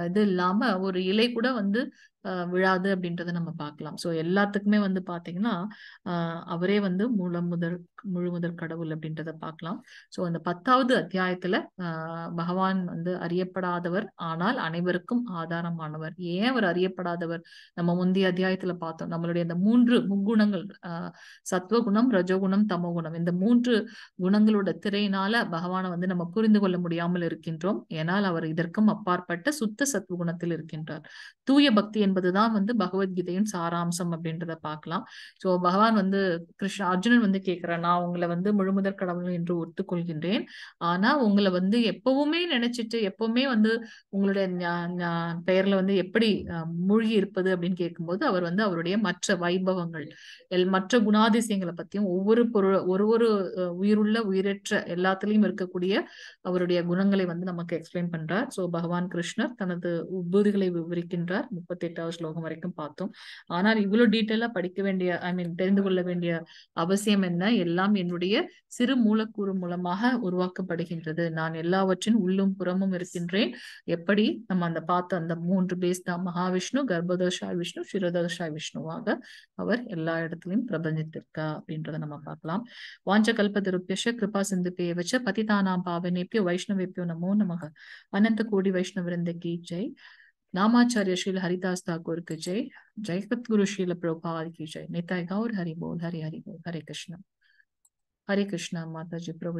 இது இல்லாம ஒரு இலை கூட வந்து விழாது அப்படின்றத நம்ம பார்க்கலாம். சோ எல்லாத்துக்குமே வந்து பாத்தீங்கன்னா அவரே வந்து முழு முதற் கடவுள் அப்படின்றத பார்க்கலாம். சோ அந்த 10வது அத்தியாயத்துல பகவான் வந்து அறியப்படாதவர், ஆனால் அனைவருக்கும் ஆதாரமானவர். ஏன் அவர் அறியப்படாதவர்? நம்ம முந்தைய அத்தியாயத்துல பார்த்தோம். நம்மளுடைய அந்த 3 முக்குணங்கள், சத்வகுணம், ரஜோகுணம், தமோகுணம், இந்த 3 குணங்களோட திரையினால பகவானை வந்து நம்ம புரிந்து கொள்ள முடியாமல் இருக்கின்றோம். ஏனால் அவர் இதற்கும் அப்பாற்பட்ட சுத்த சத்வகுணத்தில் இருக்கின்றார். தூய பக்தி என்பதுதான் வந்து பகவத்கீதையின் சாராம்சம் அப்படின்றத பார்க்கலாம். சோ பகவான் வந்து அர்ஜுனன் வந்து கேட்கிறார், நான் உங்களை வந்து முழுமுதற் கடவுள் என்று ஒத்துக்கொள்கின்றேன். ஆனா உங்களை வந்து எப்பவுமே நினைச்சிட்டு எப்பவுமே வந்து உங்களுடைய பெயர்ல வந்து எப்படி மூழ்கி இருப்பது அப்படின்னு கேட்கும்போது அவர் வந்து அவருடைய மற்ற வைபவங்கள், மற்ற குணாதிசயங்களை பத்தியும் ஒரு உயிருள்ள உயிரற்ற எல்லாத்துலயும் இருக்கக்கூடிய அவருடைய குணங்களை வந்து நமக்கு எக்ஸ்பிளைன் பண்றார். சோ பகவான் கிருஷ்ணர் தனது உபூதிகளை விவரிக்கின்றார். 38வது ஸ்லோகம் வரைக்கும் பார்த்தோம். ஆனால் இவ்வளவு டீட்டெயிலா படிக்க வேண்டிய தெரிந்து கொள்ள வேண்டிய அவசியம் என்ன? எல்லாம் என்னுடைய சிறு மூலக்கூறு மூலமாக உருவாக்கப்படுகின்றது. நான் எல்லாவற்றின் உள்ளும் புறமும் இருக்கின்றேன். எப்படி நம்ம அந்த பார்த்த அந்த 3 பேஸ் தான், மகாவிஷ்ணு, கர்ப்பதோஷாய் விஷ்ணு, சிரதோஷாய் விஷ்ணுவாக அவர் எல்லா இடத்துலயும் பிரபஞ்சத்திற்கா அப்படின்றத நம்ம பார்க்கலாம். வாஞ்ச கல்பதருப்யஷ கிருபா சிந்துபேவச்ச பதிதானாம் பாவனேப்யோ வைஷ்ணவேப்யோ நமோ நமக. அனந்த கோடி வைஷ்ணவரிந்த கி ஜெய். नामाचार्य श्रील हरिदास ठाकुर की जय. जय सतगुरु श्रील प्रभुपाद की जय. निताय गौर हरि बोल. हरि हरि बोल. हरे कृष्ण. हरे कृष्ण. माता जी प्रभु